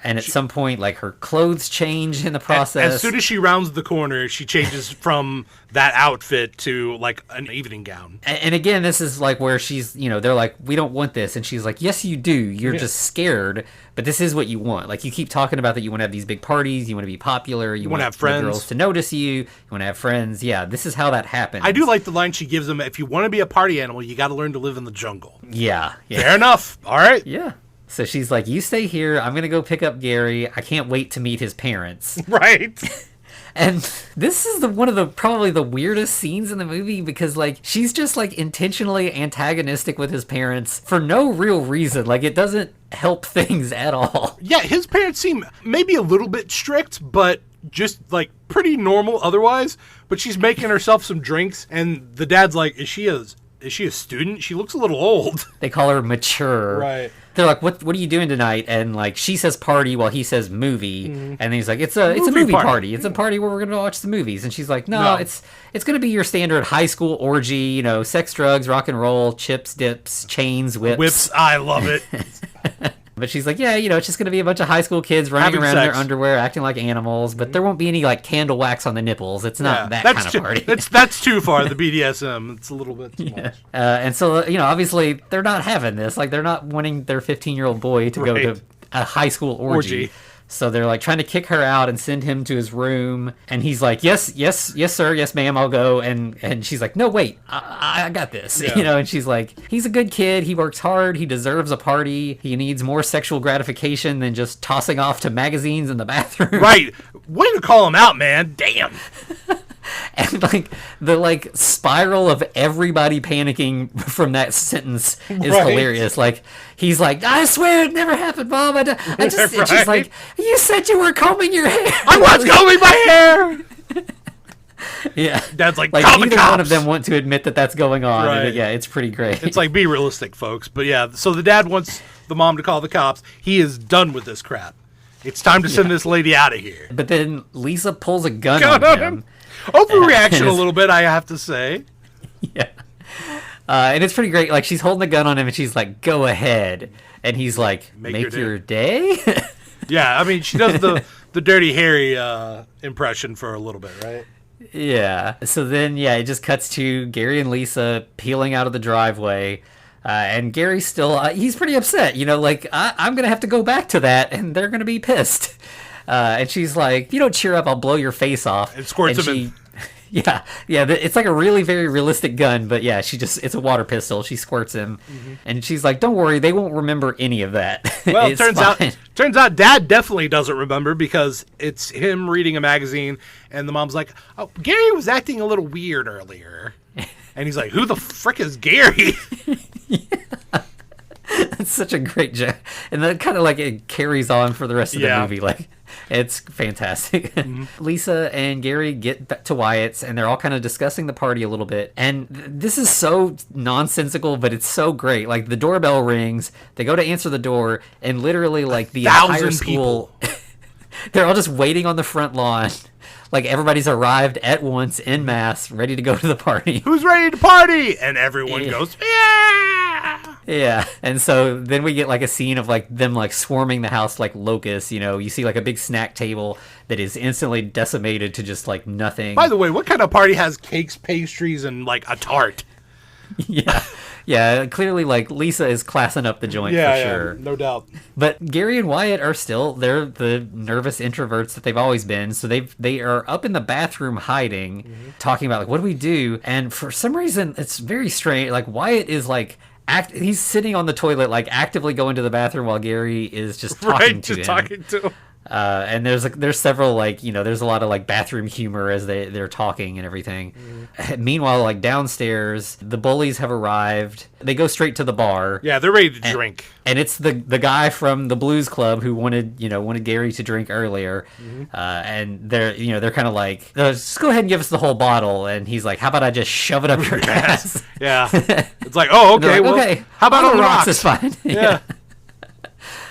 And at some point, like, her clothes change in the process. As soon as she rounds the corner, she changes from that outfit to, like, an evening gown. And again, this is, like, where she's, they're like, we don't want this. And she's like, yes, you do. You're just scared. But this is what you want. Like, you keep talking about that you want to have these big parties. You want to be popular. You want to have friends. Girls to notice you. You want to have friends. Yeah, this is how that happens. I do like the line she gives them. If you want to be a party animal, you got to learn to live in the jungle. Yeah. Fair enough. All right. Yeah. So she's like, you stay here. I'm going to go pick up Gary. I can't wait to meet his parents. Right. And this is one of probably the weirdest scenes in the movie because, like, she's just, like, intentionally antagonistic with his parents for no real reason. Like, it doesn't help things at all. Yeah, his parents seem maybe a little bit strict, but just, like, pretty normal otherwise. But she's making herself some drinks, and the dad's like, is she a student? She looks a little old. They call her mature. Right. They're like, what are you doing tonight? And like she says party while he says movie. And then he's like, it's a movie party. It's a party where we're gonna watch the movies. And she's like, no. it's gonna be your standard high school orgy, sex, drugs, rock and roll, chips, dips, chains, whips. Whips, I love it. But she's like, yeah, it's just going to be a bunch of high school kids running around in their underwear, acting like animals, but there won't be any, like, candle wax on the nipples. It's not that kind of party. That's too far, the BDSM. It's a little bit too much. And so, obviously, they're not having this. Like, they're not wanting their 15-year-old boy to go to a high school orgy. So they're like trying to kick her out and send him to his room. And he's like, yes, sir. Yes, ma'am. I'll go. And she's like, no, wait, I got this. Yeah. And she's like, he's a good kid. He works hard. He deserves a party. He needs more sexual gratification than just tossing off to magazines in the bathroom. Right. Way to call him out, man. Damn. And like the spiral of everybody panicking from that sentence is hilarious. Like he's like, I swear it never happened, Mom. I just and she's like, you said you were combing your hair. I was combing my hair. Yeah, Dad's like neither one of them want to admit that that's going on. Right. And it's pretty great. It's like, be realistic, folks. But yeah, so the dad wants the mom to call the cops. He is done with this crap. It's time to send this lady out of here. But then Lisa pulls a gun on him. Overreaction a little bit, I have to say. Yeah. And it's pretty great. Like, she's holding the gun on him, and she's like, go ahead. And he's like, make your day? Yeah, I mean, she does the Dirty Harry impression for a little bit, right? Yeah. So then, it just cuts to Gary and Lisa peeling out of the driveway. And Gary's still, he's pretty upset. I'm going to have to go back to that, and they're going to be pissed. And she's like, if you don't cheer up, I'll blow your face off. And squirts him. Yeah. It's like a really very realistic gun, but it's a water pistol. She squirts him, and she's like, don't worry, they won't remember any of that. Well, it turns out Dad definitely doesn't remember because it's him reading a magazine, and the mom's like, oh, Gary was acting a little weird earlier. And he's like, who the frick is Gary? That's such a great joke. And then kind of it carries on for the rest of the movie. Like, it's fantastic. Lisa and Gary get back to Wyatt's, and they're all kind of discussing the party a little bit. And this is so nonsensical, but it's so great. Like, the doorbell rings, they go to answer the door, and literally, the entire school, they're all just waiting on the front lawn. Like everybody's arrived at once en masse, ready to go to the party. Who's ready to party? And everyone goes, yeah! Yeah. And so then we get like a scene of like them like swarming the house like locusts. You know, you see like a big snack table that is instantly decimated to just like nothing. By the way, what kind of party has cakes, pastries, and like a tart? Yeah. Yeah, clearly, like, Lisa is classing up the joint for sure. Yeah, no doubt. But Gary and Wyatt are still, they're the nervous introverts that they've always been. So they are up in the bathroom hiding, talking about, like, what do we do? And for some reason, it's very strange. Like, Wyatt is, like, he's sitting on the toilet, like, actively going to the bathroom while Gary is just talking to him. Talking to him. And there's several, like, you know, there's a lot of like bathroom humor as they're talking and everything. Meanwhile, like downstairs, the bullies have arrived. They go straight to the bar. Yeah, they're ready to drink. And it's the guy from the Blues Club who wanted Gary to drink earlier. And they're kind of like, just go ahead and give us the whole bottle. And he's like, how about I just shove it up your ass? Yeah. It's like, oh, okay. Like, well, okay. How about on the rocks? Is fine. Yeah.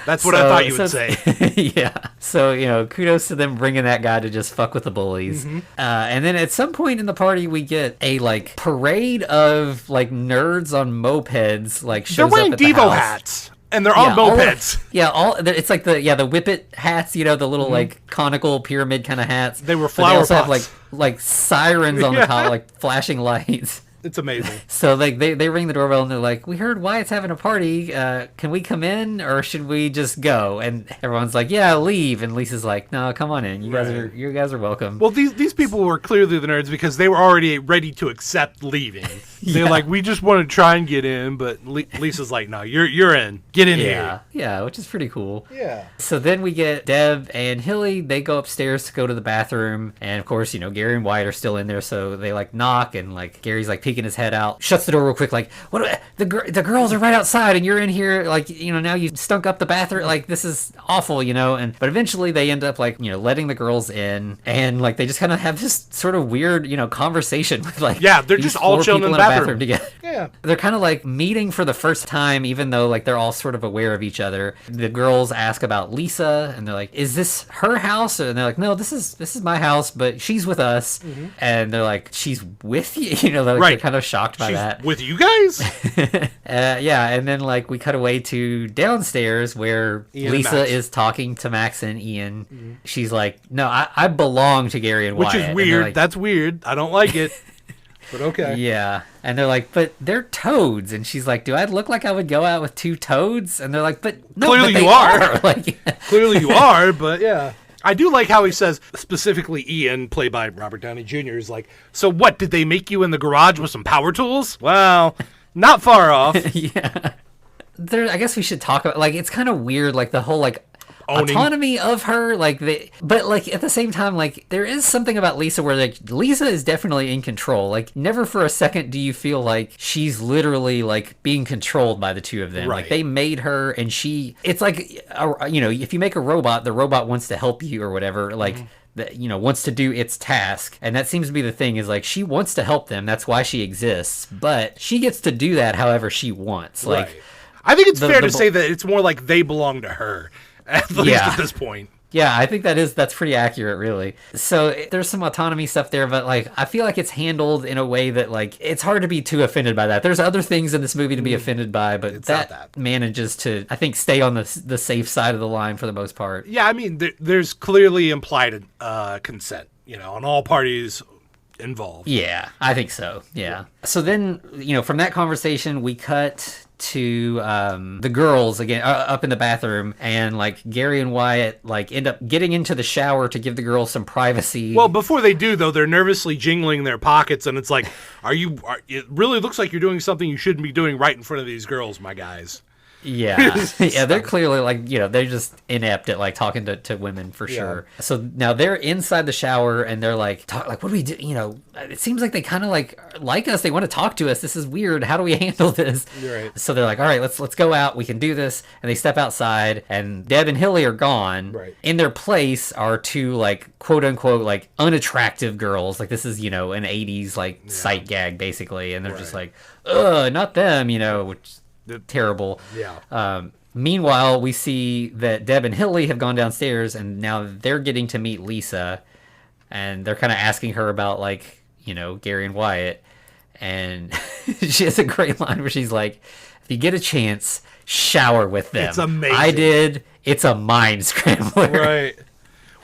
That's what I thought you would say. Yeah. So, kudos to them bringing that guy to just fuck with the bullies. And then at some point in the party, we get a, like, parade of, like, nerds on mopeds, like, shows up at the house. They're wearing Devo hats. And they're on mopeds. It's like the whippet hats, the little, like, conical pyramid kind of hats. They were flower pots. They also have, like sirens on the top, like, flashing lights. It's amazing. So like they ring the doorbell and they're like, we heard Wyatt's having a party. Can we come in or should we just go? And everyone's like, yeah, leave. And Lisa's like, no, come on in. You guys are welcome. Well, these people were clearly the nerds because they were already ready to accept leaving. They're like, we just want to try and get in, but Lisa's like, no, you're in. Get in here. Yeah, which is pretty cool. Yeah. So then we get Deb and Hilly. They go upstairs to go to the bathroom, and of course, Gary and Wyatt are still in there. So they like knock, and like Gary's like peeking his head out, shuts the door real quick, like, what? The girls are right outside, and you're in here, like, now you stunk up the bathroom, like, this is awful, but eventually they end up like, letting the girls in, and like they just kind of have this sort of weird, conversation with like, they're just all chilling in the bathroom together. Yeah, they're kind of like meeting for the first time, even though like they're all sort of aware of each other. The girls ask about Lisa, and they're like, is this her house? And they're like, no, this is my house, but she's with us. And they're like, she's with you. They're kind of shocked by that. With you guys? And then like we cut away to downstairs where Ian Lisa is talking to Max and Ian. She's like, no, I belong to Gary and Wyatt. Which is weird. Like, that's weird. I don't like it. But okay. Yeah. And they're like, but they're toads. And she's like, do I look like I would go out with two toads? And they're like, but no, clearly but you are. Like, clearly you are, but yeah. I do like how he says, specifically Ian, played by Robert Downey Jr., is like, so what, did they make you in the garage with some power tools? Well, not far off. Yeah. I guess we should talk about, like, it's kind of weird, like, the whole, like, autonomy of her, like, but, like, at the same time, like, there is something about Lisa where, like, Lisa is definitely in control. Like, never for a second do you feel like she's literally, like, being controlled by the two of them. Right. Like, they made her, and it's like, if you make a robot, the robot wants to help you or whatever, like, that wants to do its task, and that seems to be the thing, is like she wants to help them, that's why she exists, but she gets to do that however she wants. Like, right. I think it's fair to say that it's more like they belong to her, at least at this point. Yeah, I think that's pretty accurate, really. So there's some autonomy stuff there, but like I feel like it's handled in a way that like it's hard to be too offended by that. There's other things in this movie to be offended by, but that manages to, I think, stay on the safe side of the line for the most part. Yeah, I mean, there's clearly implied consent, on all parties involved. Yeah, I think so. Yeah. So then, from that conversation, we cut to the girls again up in the bathroom, and like Gary and Wyatt like end up getting into the shower to give the girls some privacy. Well, before they do though, they're nervously jingling their pockets, and it's like, it really looks like you're doing something you shouldn't be doing right in front of these girls, my guys. Yeah. Yeah, they're clearly like, they're just inept at like talking to women for sure. So now they're inside the shower and they're like, what do we do? It seems like they kind of like us. They want to talk to us. This is weird. How do we handle this? You're right. So they're like, all right, let's go out. We can do this. And they step outside, and Deb and Hilly are gone. Right. In their place are two like quote unquote like unattractive girls. Like this is, an 80s like sight gag basically. And they're just like, ugh, not them, which terrible. Yeah. Meanwhile, we see that Deb and Hilly have gone downstairs, and now they're getting to meet Lisa, and they're kind of asking her about like, Gary and Wyatt, and she has a great line where she's like, if you get a chance, shower with them. It's amazing. I did. It's a mind scrambler. Right.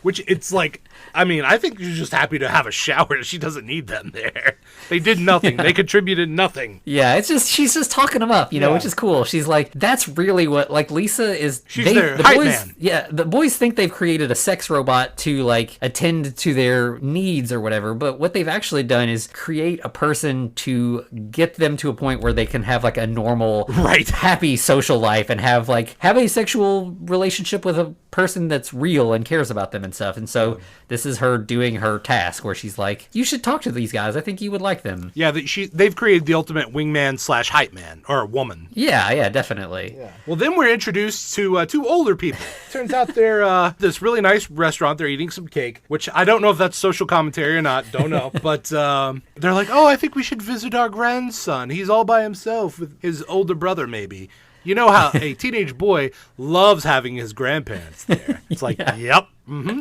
Which it's like, I mean, I think she's just happy to have a shower. She doesn't need them there. They did nothing. They contributed nothing. Yeah, it's just, she's just talking them up, which is cool. She's like, that's really what, like, Lisa is. She's their hype man. Yeah, the boys think they've created a sex robot to, like, attend to their needs or whatever, but what they've actually done is create a person to get them to a point where they can have, like, a normal, happy social life and have a sexual relationship with a person that's real and cares about them and stuff. And so this is her doing her task where she's like, you should talk to these guys. I think you would like them. Yeah, they've created the ultimate wingman / hype man, or woman. Yeah, definitely. Yeah. Well, then we're introduced to two older people. Turns out they're this really nice restaurant. They're eating some cake, which I don't know if that's social commentary or not. Don't know. But they're like, oh, I think we should visit our grandson. He's all by himself with his older brother, maybe. You know how a teenage boy loves having his grandparents there. It's like, yep,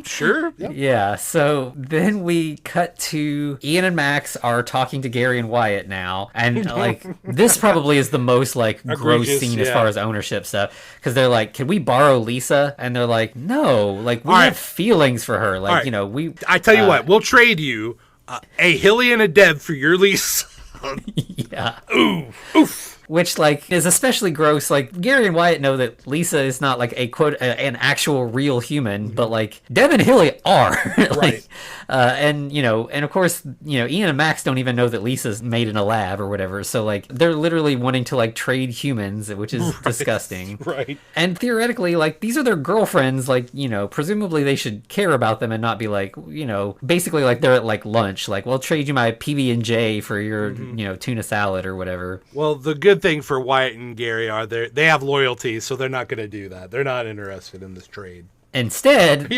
sure. Yep. Yeah, so then we cut to Ian and Max are talking to Gary and Wyatt now. And, like, this probably is the most, like, gross scene as far as ownership stuff. Because they're like, can we borrow Lisa? And they're like, no. Like, we have feelings for her. Like, we... I tell you what, we'll trade you a Hilly and a Deb for your Lisa. Yeah. Ooh. Oof. Which, like, is especially gross. Like, Gary and Wyatt know that Lisa is not, like, an actual real human, but, like, Deb and Hilly are. Right. And of course, Ian and Max don't even know that Lisa's made in a lab or whatever. So, like, they're literally wanting to, like, trade humans, which is disgusting. Right. And theoretically, like, these are their girlfriends. Like, presumably they should care about them and not be like, basically like they're at, like, lunch. Like, we'll trade you my PB&J for your, tuna salad or whatever. Well, the good thing for Wyatt and Gary are they have loyalty, so they're not going to do that. They're not interested in this trade. Instead,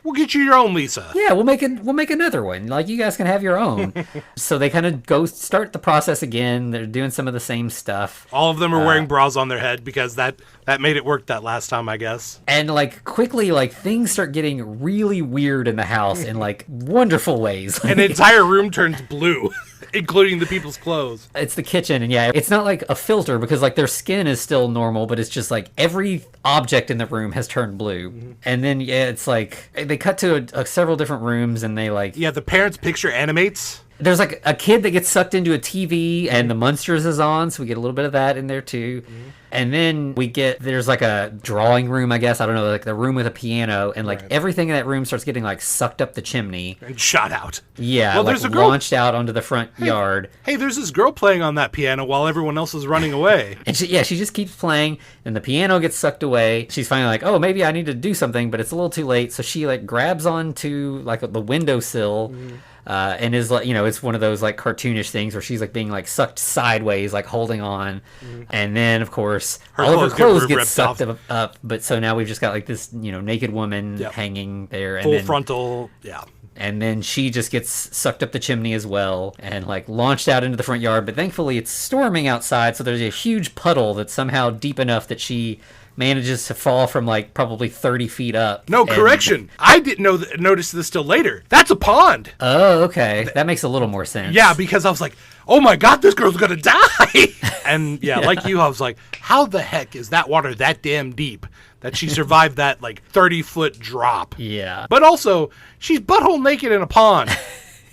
we'll get you your own Lisa. Yeah, we'll make another one. Like, you guys can have your own. So they kind of go start the process again. They're doing some of the same stuff. All of them are wearing bras on their head because that made it work that last time, I guess. And, like, quickly, like, things start getting really weird in the house in, like, wonderful ways. And the entire room turns blue, including the people's clothes. It's the kitchen, and it's not like a filter because, like, their skin is still normal, but it's just, like, every object in the room has turned blue. Mm-hmm. And then, it's like, they cut to several different rooms, and they, like... Yeah, the parents' picture animates. There's, like, a kid that gets sucked into a TV, and the Munsters is on, so we get a little bit of that in there, too. Mm-hmm. And then there's, like, a drawing room, I guess. I don't know, like, the room with a piano, and, like, everything in that room starts getting, like, sucked up the chimney. And shot out. Yeah, well, like, launched out onto the front yard. Hey, there's this girl playing on that piano while everyone else is running away. And she just keeps playing, and the piano gets sucked away. She's finally like, oh, maybe I need to do something, but it's a little too late. So she, like, grabs onto, like, the windowsill, and is like, it's one of those like cartoonish things where she's like being like sucked sideways, like holding on, and then of course all of her clothes get sucked up. But so now we've just got like this naked woman hanging there, and full frontal, and then she just gets sucked up the chimney as well and like launched out into the front yard. But thankfully it's storming outside, so there's a huge puddle that's somehow deep enough that she manages to fall from like probably 30 feet up. No, correction. I didn't notice this till later. That's a pond. Oh, okay. That makes a little more sense. Yeah, because I was like, oh my God, this girl's going to die. And like you, I was like, how the heck is that water that damn deep that she survived that like 30-foot drop? Yeah. But also, she's butthole naked in a pond.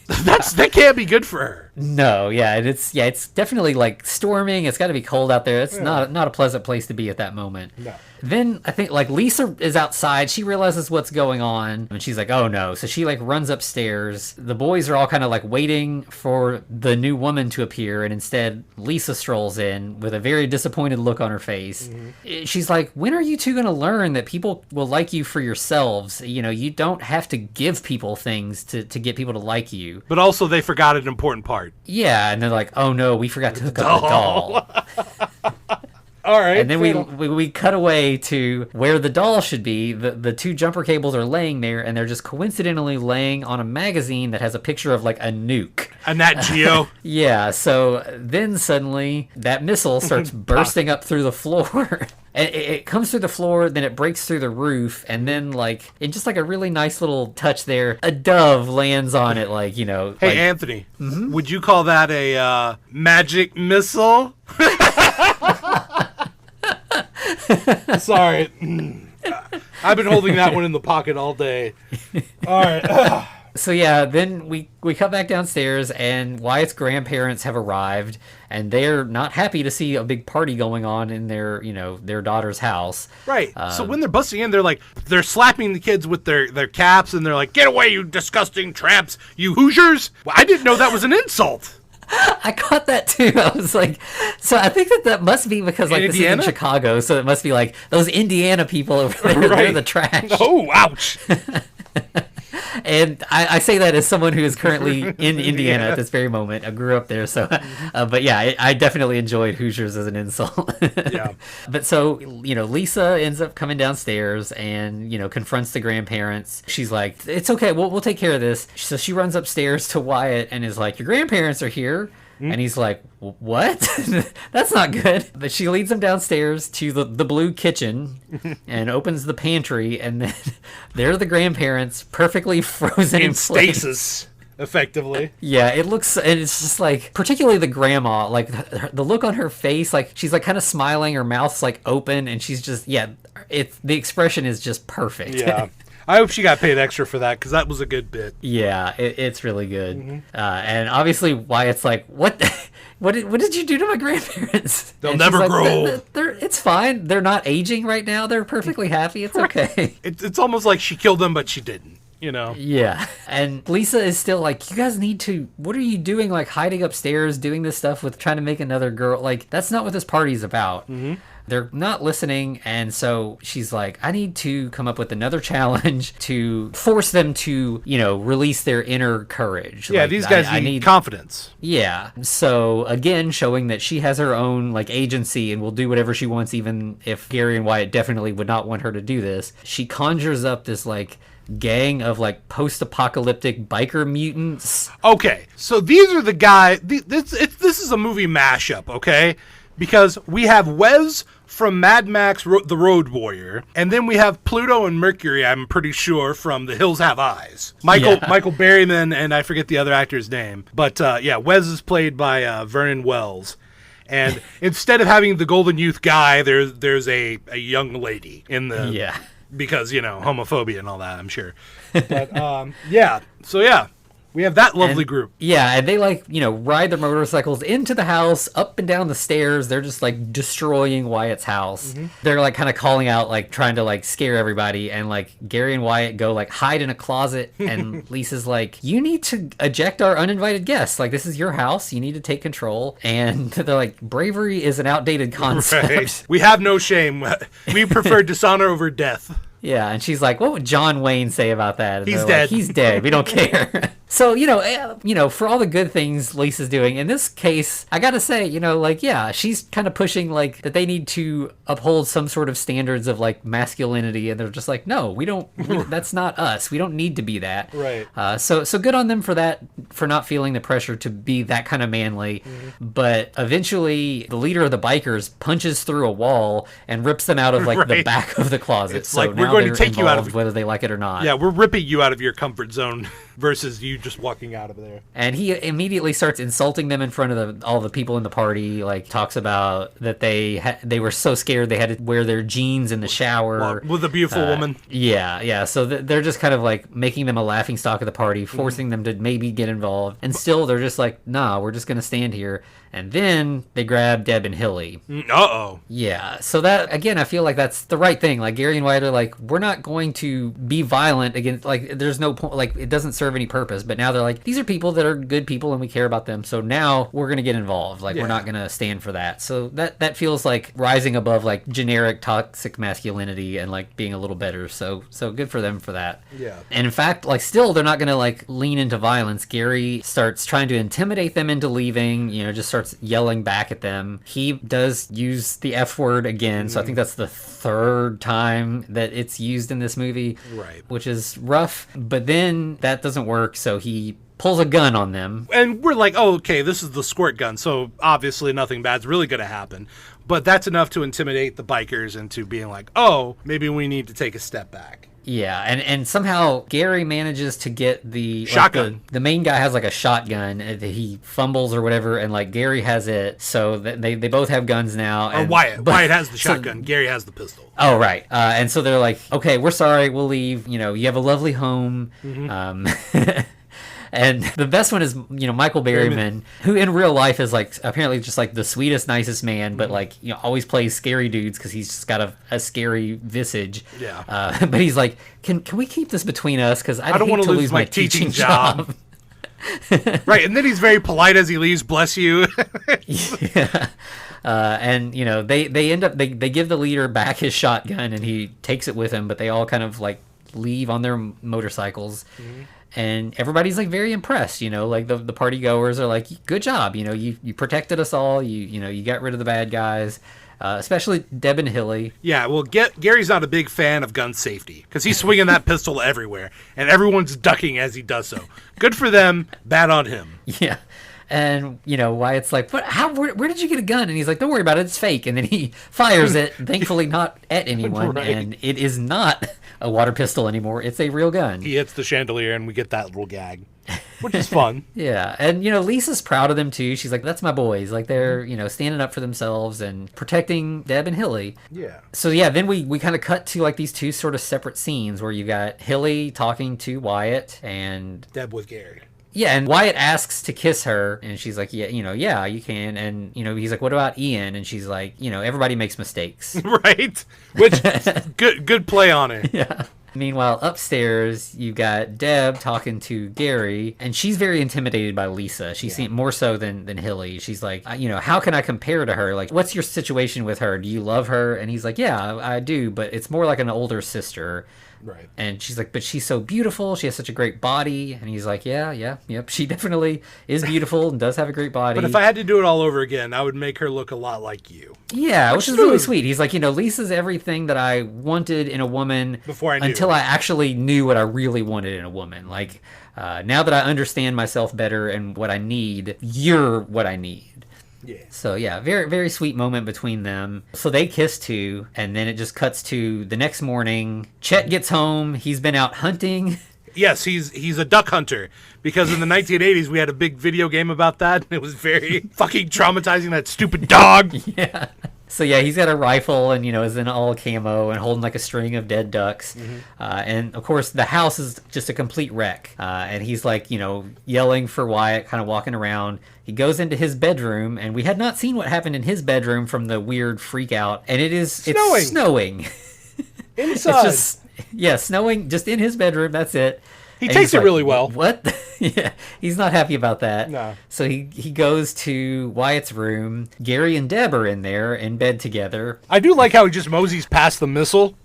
That can't be good for her. No, it's definitely like storming. It's got to be cold out there. It's not a pleasant place to be at that moment. No. Then I think like Lisa is outside. She realizes what's going on, and she's like, "Oh no!" So she like runs upstairs. The boys are all kind of like waiting for the new woman to appear, and instead Lisa strolls in with a very disappointed look on her face. Mm-hmm. She's like, "When are you two going to learn that people will like you for yourselves? You don't have to give people things to get people to like you." But also, they forgot an important part. Yeah, and they're like, "Oh no, we forgot to hook up the doll." All right. And then we cut away to where the doll should be. The two jumper cables are laying there, and they're just coincidentally laying on a magazine that has a picture of like a nuke. A Nat Geo. Yeah, so then suddenly that missile starts bursting up through the floor. And it comes through the floor, then it breaks through the roof, and then, like, in just, like, a really nice little touch there, a dove lands on it, like, you know. Hey, like, Anthony, would you call that a magic missile? Sorry. I've been holding that one in the pocket all day. All right. So yeah, then we come back downstairs, and Wyatt's grandparents have arrived, and they're not happy to see a big party going on in their, you know, their daughter's house. Right. So when they're busting in, they're slapping the kids with their caps, and they're like, "Get away, you disgusting tramps, you Hoosiers!" Well, I didn't know that was an insult. I caught that too. I was like, so I think that must be because, like, this is in Chicago, so it must be like those Indiana people over there. Right. They're the trash. Oh, ouch. And I say that as someone who is currently in Indiana at this very moment. I grew up there, so. But yeah, I definitely enjoyed Hoosiers as an insult. Yeah. But so, you know, Lisa ends up coming downstairs and, you know, confronts the grandparents. She's like, "It's okay, we'll take care of this." So she runs upstairs to Wyatt and is like, "Your grandparents are here." And he's like, "What? That's not good." But she leads him downstairs to the blue kitchen and opens the pantry, and then there are the grandparents, perfectly frozen in stasis, effectively. Yeah, it looks, and it's just like, particularly the grandma, like the look on her face, like she's like kind of smiling, her mouth's like open, and she's just, yeah, the expression is just perfect. Yeah. I hope she got paid extra for that, because that was a good bit. Yeah, it's really good. And obviously Wyatt's like, what did you do to my grandparents? They'll never like, grow. It's fine. They're not aging right now. They're perfectly happy. It's okay. It's almost like she killed them, but she didn't. You know? Yeah. And Lisa is still like, "You guys need to, what are you doing, like hiding upstairs, doing this stuff with trying to make another girl? Like, that's not what this party's about." They're not listening, and so she's like, "I need to come up with another challenge to force them to, you know, release their inner courage." Yeah, like, these guys need confidence. Yeah. So, again, showing that she has her own, like, agency and will do whatever she wants, even if Gary and Wyatt definitely would not want her to do this. She conjures up this, like, gang of, like, post-apocalyptic biker mutants. Okay, so these are the guys. This is a movie mashup, okay? Because we have Wes from Mad Max, The Road Warrior, and then we have Pluto and Mercury, I'm pretty sure, from The Hills Have Eyes. Michael Berryman, and I forget the other actor's name. But, yeah, Wes is played by Vernon Wells. And instead of having the Golden Youth guy, there's a young lady in the... Yeah. Because, you know, homophobia and all that, I'm sure. But, yeah. So, yeah. We have that lovely group. Yeah, and they, like, you know, ride their motorcycles into the house, up and down the stairs. They're just, like, destroying Wyatt's house. They're, like, kind of calling out, like, trying to, like, scare everybody. And, like, Gary and Wyatt go, like, hide in a closet. And Lisa's like, "You need to eject our uninvited guests. Like, this is your house. You need to take control." And they're like, "Bravery is an outdated concept." Right. We have no shame. We prefer dishonor over death. Yeah, and she's like, "What would John Wayne say about that?" And he's dead. Like, "He's dead. We don't care." So, you know, for all the good things Lisa's doing, in this case, I gotta say, you know, like, yeah, she's kind of pushing, like, that they need to uphold some sort of standards of, like, masculinity, and they're just like, "No, we don't, that's not us. We don't need to be that." Right. So good on them for that, for not feeling the pressure to be that kind of manly. But eventually, the leader of the bikers punches through a wall and rips them out of, like, the back of the closet. It's so like, we're now going to they're take you out of... whether they like it or not. Yeah, we're ripping you out of your comfort zone versus you just walking out of there. And he immediately starts insulting them in front of all the people in the party. Like, talks about that they were so scared they had to wear their jeans in the shower with a beautiful woman. Yeah. So they're just kind of like making them a laughingstock of the party, forcing them to maybe get involved. And still, they're just like, "Nah, we're just gonna stand here." And then they grab Deb and Hilly. Uh-oh. Yeah. So that, again, I feel like that's the right thing. Like, Gary and Wyatt are like, we're not going to be violent against, like, there's no point, like, it doesn't serve any purpose. But now they're like, these are people that are good people and we care about them. So now we're going to get involved. Like, we're not going to stand for that. So that feels like rising above, like, generic toxic masculinity and, like, being a little better. So good for them for that. Yeah. And in fact, like, still, they're not going to, like, lean into violence. Gary starts trying to intimidate them into leaving, you know, just starts yelling back at them. He does use the F word again, so I think that's the third time that it's used in this movie, right? Which is rough. But then that doesn't doesn't work, so he pulls a gun on them. And we're like, oh, okay, this is the squirt gun, so obviously nothing bad's really going to happen. But that's enough to intimidate the bikers into being like, oh, maybe we need to take a step back. Yeah, and somehow Gary manages to get the shotgun. Like the main guy has like a shotgun. He fumbles or whatever, and like Gary has it. So they both have guns now. Or Wyatt. Wyatt has the shotgun. Gary has the pistol. Oh, right. And so they're like, okay, we're sorry. We'll leave. You know, you have a lovely home. And the best one is, you know, Michael Berryman, who in real life is like apparently just like the sweetest, nicest man, but like, you know, always plays scary dudes because he's just got a scary visage. Yeah. But he's like, can we keep this between us? Because I don't want to lose my teaching job. Right. And then he's very polite as he leaves. Bless you. Yeah. And you know, they end up they give the leader back his shotgun and he takes it with him, but they all kind of like leave on their motorcycles. And everybody's like very impressed, you know, like the party goers are like, good job, you know, you protected us all, you know, you got rid of the bad guys, especially Deb and Hilly. Yeah, well, Gary's not a big fan of gun safety because he's swinging that pistol everywhere and everyone's ducking as he does so. Good for them, bad on him. Yeah. And, you know, Wyatt's like, where did you get a gun? And he's like, don't worry about it, it's fake. And then he fires it, thankfully not at anyone. Right. And it is not a water pistol anymore. It's a real gun. He hits the chandelier and we get that little gag, which is fun. Yeah. And, you know, Lisa's proud of them, too. She's like, that's my boys. Like, they're, you know, standing up for themselves and protecting Deb and Hilly. Yeah. So, yeah, then we kind of cut to, like, these two sort of separate scenes where you got Hilly talking to Wyatt and Deb with Gary. Yeah, and Wyatt asks to kiss her, and she's like, yeah, you know, yeah, you can. And, you know, he's like, what about Ian? And she's like, you know, everybody makes mistakes. Right? Which, good play on it. Yeah. Meanwhile, upstairs, you got Deb talking to Gary, and she's very intimidated by Lisa. She seems more so than Hilly. She's like, you know, how can I compare to her? Like, what's your situation with her? Do you love her? And he's like, yeah, I do, but it's more like an older sister. Right. And she's like, but she's so beautiful. She has such a great body. And he's like, yep. She definitely is beautiful and does have a great body. But if I had to do it all over again, I would make her look a lot like you. Yeah, which is really sweet. He's like, you know, Lisa's everything that I wanted in a woman before I knew. Until I actually knew what I really wanted in a woman. Like, now that I understand myself better and what I need, you're what I need. Yeah. So yeah, very, very sweet moment between them. So they kiss too, and then it just cuts to the next morning. Chet gets home. He's been out hunting. Yes, he's a duck hunter because in the 1980s we had a big video game about that, and it was very fucking traumatizing. That stupid dog. Yeah. So yeah, he's got a rifle and, you know, is in all camo and holding like a string of dead ducks. And of course the house is just a complete wreck. And he's like, you know, yelling for Wyatt, kind of walking around. He goes into his bedroom, and we had not seen what happened in his bedroom from the weird freak out. And it's snowing. Inside. It's just, snowing just in his bedroom. That's it. He takes it really well. What? Yeah, he's not happy about that. No. So he goes to Wyatt's room. Gary and Deb are in there in bed together. I do like how he just moseys past the missile.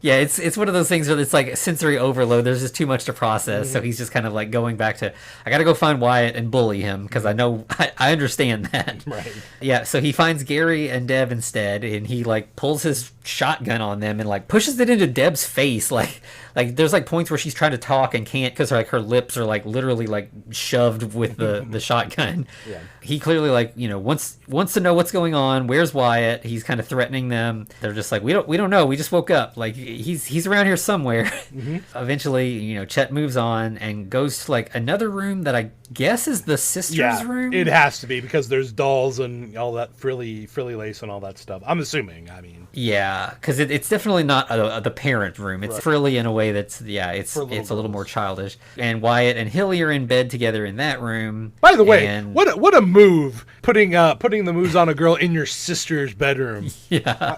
Yeah, it's one of those things where it's like sensory overload. There's just too much to process. So he's just kind of like going back to, I got to go find Wyatt and bully him because I know, I understand that. Right. Yeah, so he finds Gary and Deb instead, and he like pulls his shotgun on them and like pushes it into Deb's face. Like there's like points where she's trying to talk and can't because like her lips are like literally like shoved with the shotgun. Yeah. He clearly like, you know, wants to know what's going on. Where's Wyatt? He's kind of threatening them. They're just like, we don't know. We just woke up. Like he's around here somewhere. Eventually, you know, Chet moves on and goes to like another room that I guess is the sister's room. It has to be because there's dolls and all that frilly lace and all that stuff. I'm assuming. I mean, yeah, because it's definitely not the parent room. It's frilly in a way that's it's a little more childish. And Wyatt and Hilly are in bed together in that room. By the way, what a move putting the moves on a girl in your sister's bedroom. Yeah.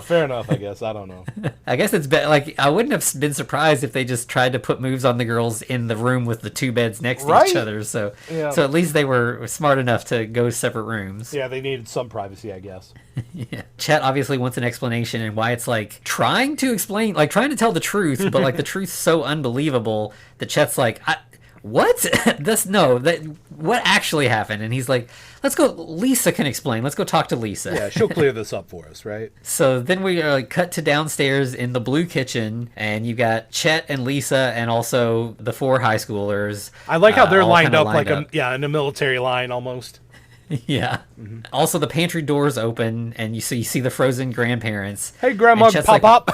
Fair enough. I guess I don't know. I guess it's like I wouldn't have been surprised if they just tried to put moves on the girls in the room with the two beds next to each other. So at least they were smart enough to go separate rooms. Yeah, they needed some privacy, I guess. Yeah. Chet obviously wants an explanation, and Wyatt's like trying to explain, like trying to tell the truth, but like the truth's so unbelievable that Chet's like, what? What actually happened? And he's like, let's go. Lisa can explain. Let's go talk to Lisa. Yeah, she'll clear this up for us, right? So then we cut to downstairs in the blue kitchen, and you got Chet and Lisa and also the 4 high schoolers. I like how they're all lined kinda up like in a military line almost. Yeah. Mm-hmm. Also, the pantry doors open, and you see the frozen grandparents. Hey, Grandma, pop.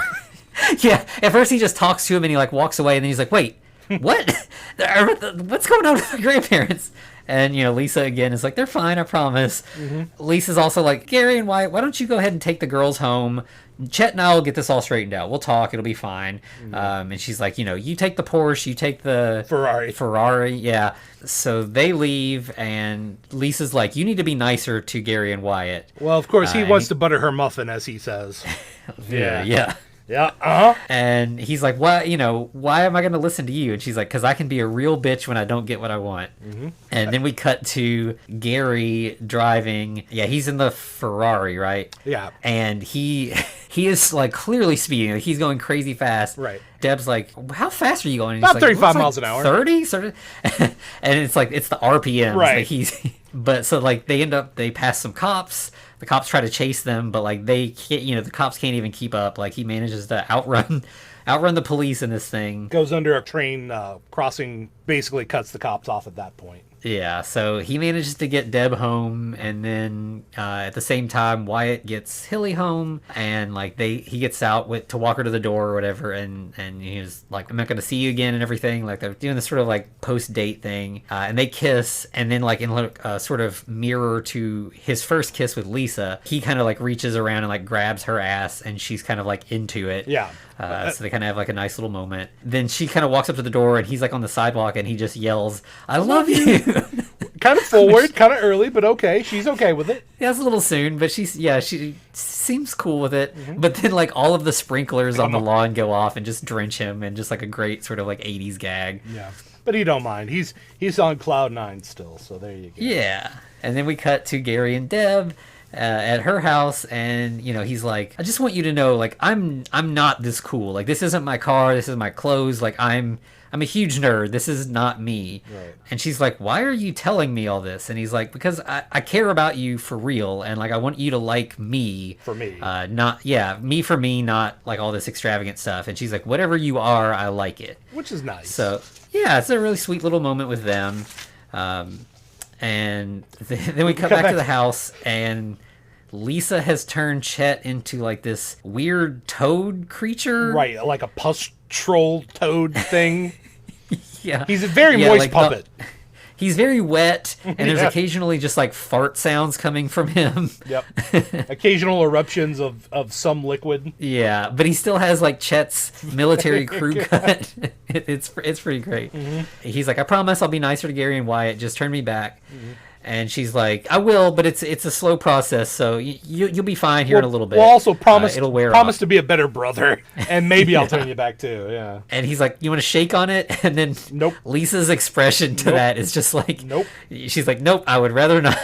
Yeah. At first, he just talks to him, and he like walks away, and then he's like, "Wait, what? What's going on with the grandparents?" And Lisa again is like, "They're fine, I promise." Mm-hmm. Lisa's also like, "Gary and Wyatt, why don't you go ahead and take the girls home? Chet and I will get this all straightened out. We'll talk. It'll be fine." Mm-hmm. And she's like, you take the Porsche, you take the Ferrari. Yeah. So they leave, and Lisa's like, you need to be nicer to Gary and Wyatt. Well, of course, he wants to butter her muffin, as he says. Yeah. Yeah, uh-huh. And he's like, why am I going to listen to you? And she's like, because I can be a real bitch when I don't get what I want. Mm-hmm. And then we cut to Gary driving. Yeah, he's in the Ferrari, right? Yeah. And he is like clearly speeding. Like, he's going crazy fast. Right. Deb's like, how fast are you going? And about he's like, 35 miles an hour. 30? Sort of. And it's like, it's the RPMs. Right. Like but so like they pass some cops. The cops try to chase them, but like they can't, the cops can't even keep up. Like he manages to outrun the police in this thing. Goes under a train crossing, basically cuts the cops off at that point. Yeah, so he manages to get Deb home, and then at the same time, Wyatt gets Hilly home, and like he gets out to walk her to the door or whatever, and he's like, "I'm not going to see you again," and everything. Like they're doing this sort of like post-date thing, and they kiss, and then like in a sort of mirror to his first kiss with Lisa, he kind of like reaches around and like grabs her ass, and she's kind of like into it. Yeah. So they kind of have like a nice little moment. Then she kind of walks up to the door, and he's like on the sidewalk, and he just yells, "I love you." Kind of forward, kind of early, but okay. She's okay with it. Yeah, it's a little soon, but she seems cool with it. Mm-hmm. But then like all of the sprinklers on the lawn go off and just drench him, and just like a great sort of like 80s gag. Yeah. But he don't mind. He's on cloud 9 still, so there you go. Yeah. And then we cut to Gary and Deb at her house, and he's like, "I just want you to know, like, I'm not this cool. Like, this isn't my car, this is my clothes, like I'm a huge nerd. This is not me." Right. And she's like, "Why are you telling me all this?" And he's like, "Because I care about you for real, and like I want you to like me for me, me for me, not like all this extravagant stuff." And she's like, "Whatever you are, I like it," which is nice. So yeah, it's a really sweet little moment with them. And then we cut back to the house, and Lisa has turned Chet into like this weird toad creature. Right, like a pustule toad thing. Yeah. He's a very moist puppet. He's very wet, and there's occasionally just like fart sounds coming from him. Yep. Occasional eruptions of some liquid. Yeah, but he still has like Chet's military crew cut. It's pretty great. Mm-hmm. He's like, "I promise I'll be nicer to Gary and Wyatt. Just turn me back." Mm-hmm. And she's like, "I will, but it's a slow process, so you'll be fine here in a little bit." We'll also promise off. to be a better brother, and maybe I'll turn you back too. Yeah. And he's like, "You want to shake on it?" And then nope. Lisa's expression to that is just like, nope. She's like, "Nope, I would rather not."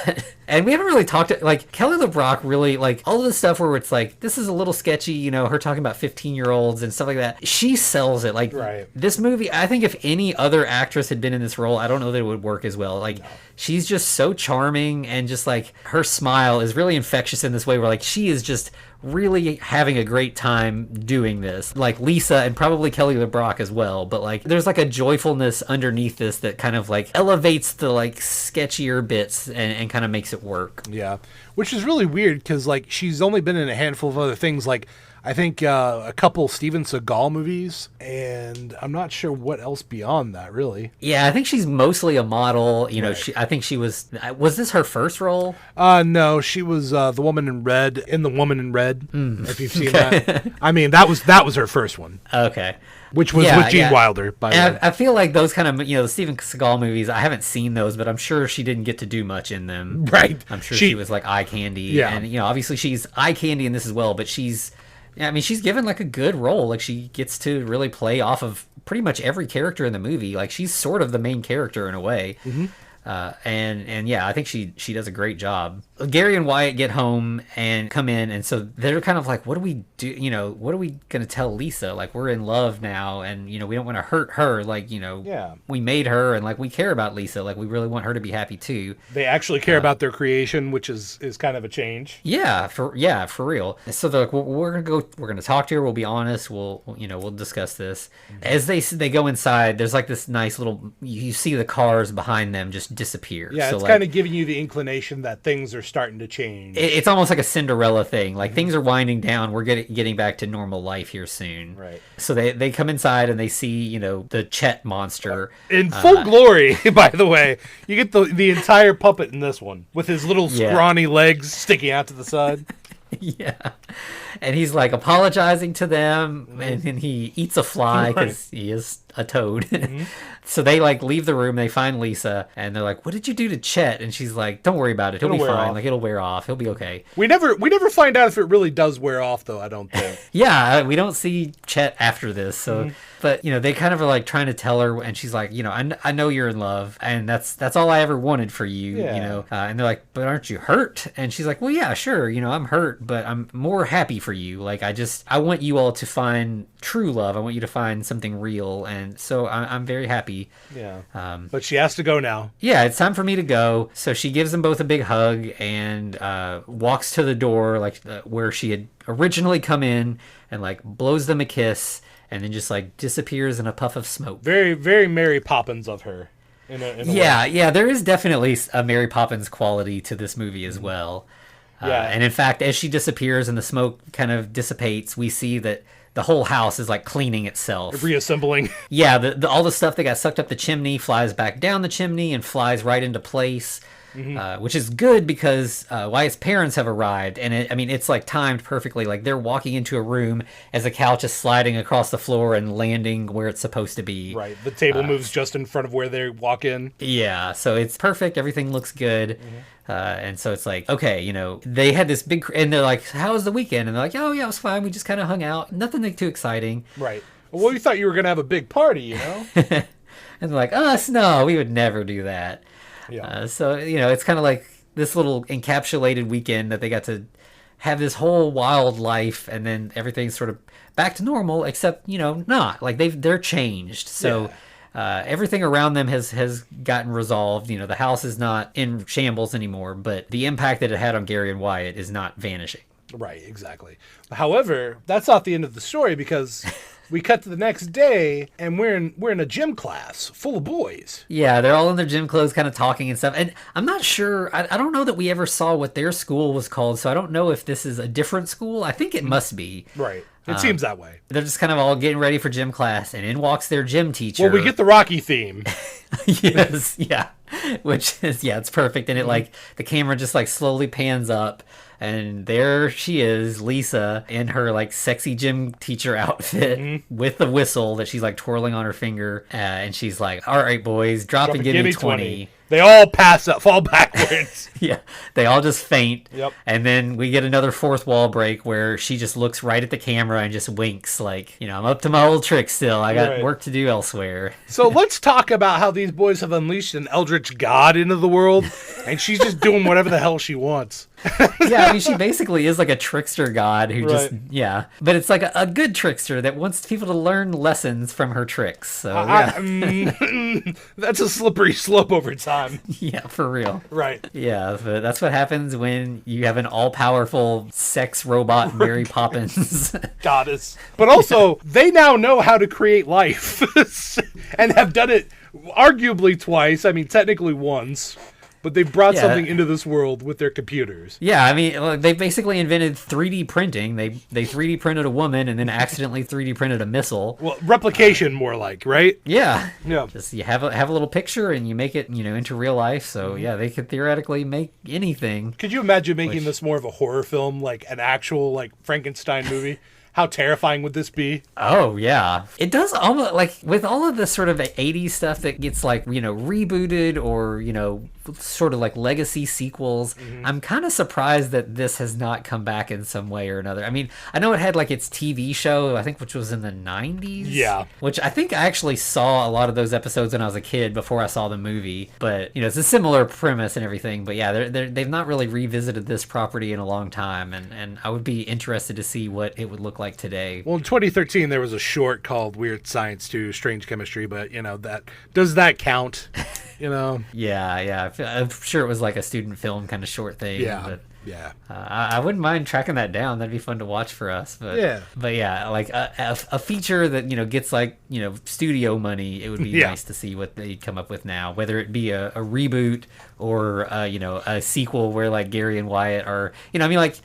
And we haven't really talked like Kelly LeBrock really, like all of the stuff where it's like, this is a little sketchy, her talking about 15-year-olds and stuff like that. She sells it. Like This movie, I think if any other actress had been in this role, I don't know that it would work as well. Like she's just so charming, and just like her smile is really infectious in this way where like she is just really having a great time doing this, like Lisa and probably Kelly LeBrock as well. But like there's like a joyfulness underneath this that kind of like elevates the like sketchier bits and kind of makes it work. Yeah, which is really weird because like she's only been in a handful of other things, like I think a couple Steven Seagal movies, and I'm not sure what else beyond that, really. Yeah, I think she's mostly a model. I think she was this her first role? No, she was the Woman in Red in The Woman in Red, if you've seen that. I mean, that was her first one. Okay. Which was with Gene Wilder, by the way. I feel like those kind of, the Steven Seagal movies, I haven't seen those, but I'm sure she didn't get to do much in them. Right. I'm sure she was like eye candy. Yeah. And, obviously she's eye candy in this as well, but she's given like a good role. Like she gets to really play off of pretty much every character in the movie. Like she's sort of the main character in a way. Mm-hmm. And yeah, I think she does a great job. Gary and Wyatt get home and come in, and so they're kind of like, what do we do? You know, what are we gonna tell Lisa? Like, we're in love now, and you know, we don't want to hurt her. Like, you know, we made her, and like we care about Lisa. Like, we really want her to be happy too. They actually care about their creation, which is kind of a change. Yeah, for real. So they're like, well, we're gonna talk to her. We'll be honest. We'll discuss this. As they go inside, there's like this nice little. You see the cars behind them just disappear. Yeah, so it's like, kind of giving you the inclination that things are starting to change. It's almost like a Cinderella thing. Like, things are winding down. We're getting back to normal life here soon. Right. So they come inside and they see, the Chet monster In full glory, by the way. You get the entire puppet in this one with his little scrawny legs sticking out to the side. Yeah. And he's like apologizing to them, and then he eats a fly because he is a toad. So they like leave the room, they find Lisa, and they're like, what did you do to Chet? And she's like, don't worry about it, he'll be fine. Like, it'll wear off, he'll be okay. We never find out if it really does wear off, though, I don't think. Yeah, we don't see Chet after this, so but they kind of are like trying to tell her, and she's like, I know you're in love, and that's all I ever wanted for you. And they're like, but aren't you hurt? And she's like, well, yeah, sure, I'm hurt, but I'm more happy for you. Like, I want you all to find true love. I want you to find something real, and so I'm very happy. Yeah. But she has to go now. Yeah, it's time for me to go. So she gives them both a big hug and walks to the door, like where she had originally come in, and like blows them a kiss, and then just like disappears in a puff of smoke. Very, very Mary Poppins of her. In a way. Yeah. There is definitely a Mary Poppins quality to this movie as well. And in fact, as she disappears and the smoke kind of dissipates, we see that the whole house is like cleaning itself. Reassembling. Yeah, all the stuff that got sucked up the chimney flies back down the chimney and flies right into place, which is good because Wyatt's parents have arrived, and it's like timed perfectly. Like, they're walking into a room as the couch is sliding across the floor and landing where it's supposed to be. Right, the table moves just in front of where they walk in. Yeah, so it's perfect. Everything looks good. And so it's like, okay, they had this big, and they're like, how was the weekend? And they're like, oh yeah, it was fine. We just kind of hung out. Nothing too exciting. Right. Well, we thought you were going to have a big party, And they're like, us? No, we would never do that. Yeah. So, it's kind of like this little encapsulated weekend that they got to have this whole wild life, and then everything's sort of back to normal, except, not. Like, they're changed. So... everything around them has gotten resolved. The house is not in shambles anymore, but the impact that it had on Gary and Wyatt is not vanishing. Right, exactly. However, that's not the end of the story, because we cut to the next day, and we're in a gym class full of boys. Yeah, they're all in their gym clothes kind of talking and stuff. And I'm not sure, I don't know that we ever saw what their school was called, so I don't know if this is a different school. I think it must be. Right. It seems that way. They're just kind of all getting ready for gym class, and in walks their gym teacher. Well, we get the Rocky theme. Yes, yeah. Which is, it's perfect. And it like, the camera just like slowly pans up, and there she is, Lisa, in her like sexy gym teacher outfit with the whistle that she's like twirling on her finger. And she's like, all right, boys, drop and give me 20. They all pass up, fall backwards. Yeah, they all just faint. Yep. And then we get another fourth wall break where she just looks right at the camera and just winks like, I'm up to my old trick still. I got work to do elsewhere. So let's talk about how these boys have unleashed an eldritch god into the world, and she's just doing whatever the hell she wants. Yeah, she basically is like a trickster god who just, but it's like a good trickster that wants people to learn lessons from her tricks. So, that's a slippery slope over time. Yeah, for real. Right. Yeah, but that's what happens when you have an all-powerful sex robot Mary Poppins. Goddess. But also, they now know how to create life and have done it arguably twice. I mean, technically once. But they've brought something into this world with their computers. Yeah, they basically invented 3D printing. They 3D printed a woman and then accidentally 3D printed a missile. Well, replication more like, right? Yeah. Yeah. Just you have a little picture and you make it, into real life. So, they could theoretically make anything. Could you imagine making this more of a horror film, like an actual like Frankenstein movie? How terrifying would this be? Oh, yeah. It does almost, like, with all of this sort of 80s stuff that gets, like, rebooted or, sort of like legacy sequels. I'm kind of surprised that this has not come back in some way or another. I mean, I know it had like its TV show, I think, which was in the 90s. Yeah. Which I think I actually saw a lot of those episodes when I was a kid before I saw the movie. But, you know, it's a similar premise and everything. But yeah, they've not really revisited this property in a long time. And I would be interested to see what it would look like today. Well, in 2013, there was a short called Weird Science 2, Strange Chemistry, but, you know, does that count? You know? Yeah. I'm sure it was like a student film kind of short thing. Yeah. But yeah. I wouldn't mind tracking that down. That'd be fun to watch for us. But yeah, like a feature that, you know, gets like, you know, studio money. It would be nice to see what they come up with now, whether it be a reboot or you know, a sequel where like Gary and Wyatt are, you know, I mean, like,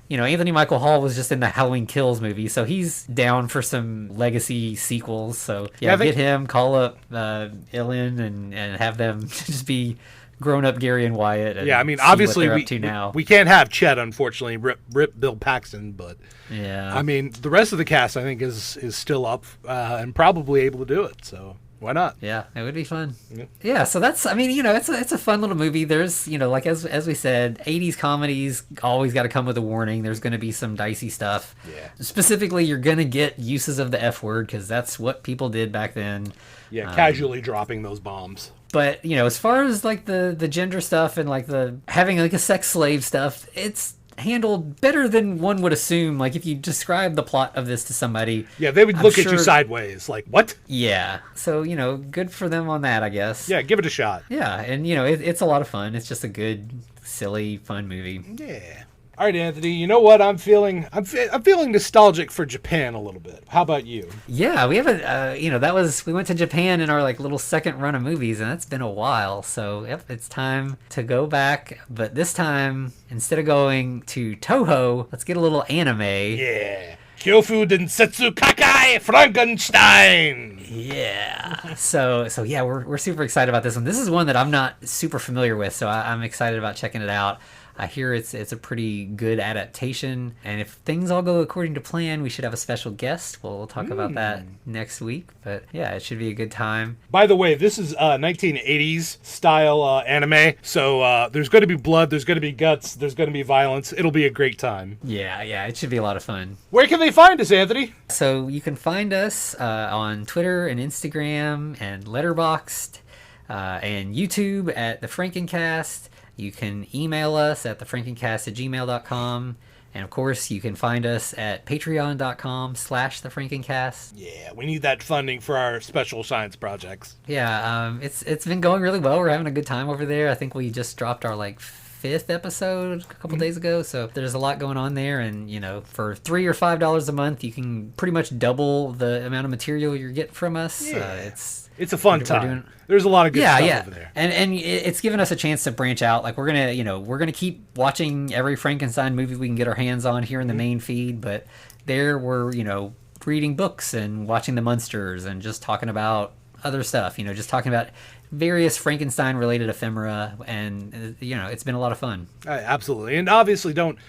you know, Anthony Michael Hall was just in the Halloween Kills movie, so he's down for some legacy sequels. So yeah, get him, call up Ellen, and have them just be grown-up Gary and Wyatt. And I mean, obviously we can't have Chet, unfortunately. Rip Bill Paxton, but yeah, I mean, the rest of the cast I think is still up and probably able to do it. So why not? Yeah, it would be fun. Yeah, so that's, I mean, you know, it's a fun little movie. There's, you know, like as we said, 80s comedies always got to come with a warning. There's going to be some dicey stuff. Yeah. Specifically, you're going to get uses of the F word because that's what people did back then. Yeah, casually dropping those bombs. But, you know, as far as like the gender stuff and like the having like a sex slave stuff, it's handled better than one would assume. Like if you describe the plot of this to somebody, they would look at you sideways like, what? Yeah, so, you know, good for them on that, I guess. Yeah, give it a shot. Yeah, and, you know, it's a lot of fun. It's just a good, silly, fun movie. Yeah. All right, Anthony, you know what I'm feeling nostalgic for Japan a little bit. How about you? Yeah, we have you know, we went to Japan in our like little second run of movies, and that's been a while. So yep, it's time to go back. But this time, instead of going to Toho, let's get a little anime. Yeah. Kyofu Densetsu Kakai Frankenstein. Yeah. So yeah, we're super excited about this one. This is one that I'm not super familiar with, so I'm excited about checking it out. I hear it's a pretty good adaptation, and if things all go according to plan, we should have a special guest. We'll talk about that next week, but yeah, it should be a good time. By the way, this is 1980s style anime, so there's going to be blood, there's going to be guts, there's going to be violence. It'll be a great time. Yeah, it should be a lot of fun. Where can they find us, Anthony? So you can find us on Twitter and Instagram and Letterboxd and YouTube at The Frankencast. You can email us at thefrankencast@gmail.com. And, of course, you can find us at patreon.com/thefrankencast. Yeah, we need that funding for our special science projects. Yeah, it's been going really well. We're having a good time over there. I think we just dropped our, like, 5th episode a couple days ago. So there's a lot going on there. And, you know, for $3 or $5 a month, you can pretty much double the amount of material you're getting from us. Yeah. It's a fun time. There's a lot of good stuff over there. And it's given us a chance to branch out. Like we're gonna keep watching every Frankenstein movie we can get our hands on here in the main feed, but there we're, you know, reading books and watching the Munsters and just talking about other stuff, you know, just talking about various Frankenstein related ephemera, and you know, it's been a lot of fun. Absolutely. And obviously don't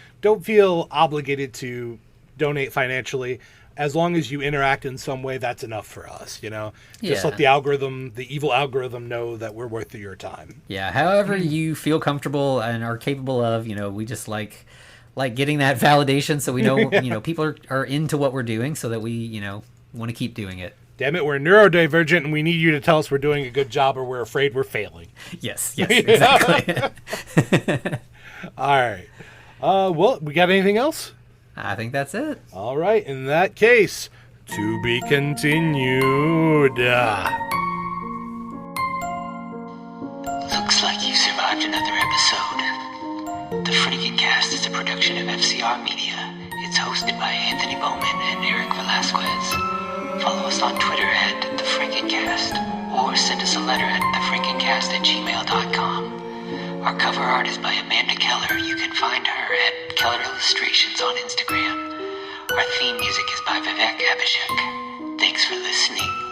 feel obligated to donate financially. As long as you interact in some way, that's enough for us, you know? Just let the evil algorithm know that we're worth your time. Yeah, however you feel comfortable and are capable of, you know, we just like getting that validation so we know, you know, people are into what we're doing so that we, you know, want to keep doing it. Damn it, we're neurodivergent and we need you to tell us we're doing a good job or we're afraid we're failing. Yes, exactly. All right. Well, we got anything else? I think that's it. All right. In that case, to be continued. Looks like you survived another episode. The Frankencast is a production of FCR Media. It's hosted by Anthony Bowman and Eric Velasquez. Follow us on Twitter at The Frankencast or send us a letter at thefrankencast@gmail.com. Our cover art is by Amanda Keller. You can find her at Keller Illustrations on Instagram. Our theme music is by Vivek Abhishek. Thanks for listening.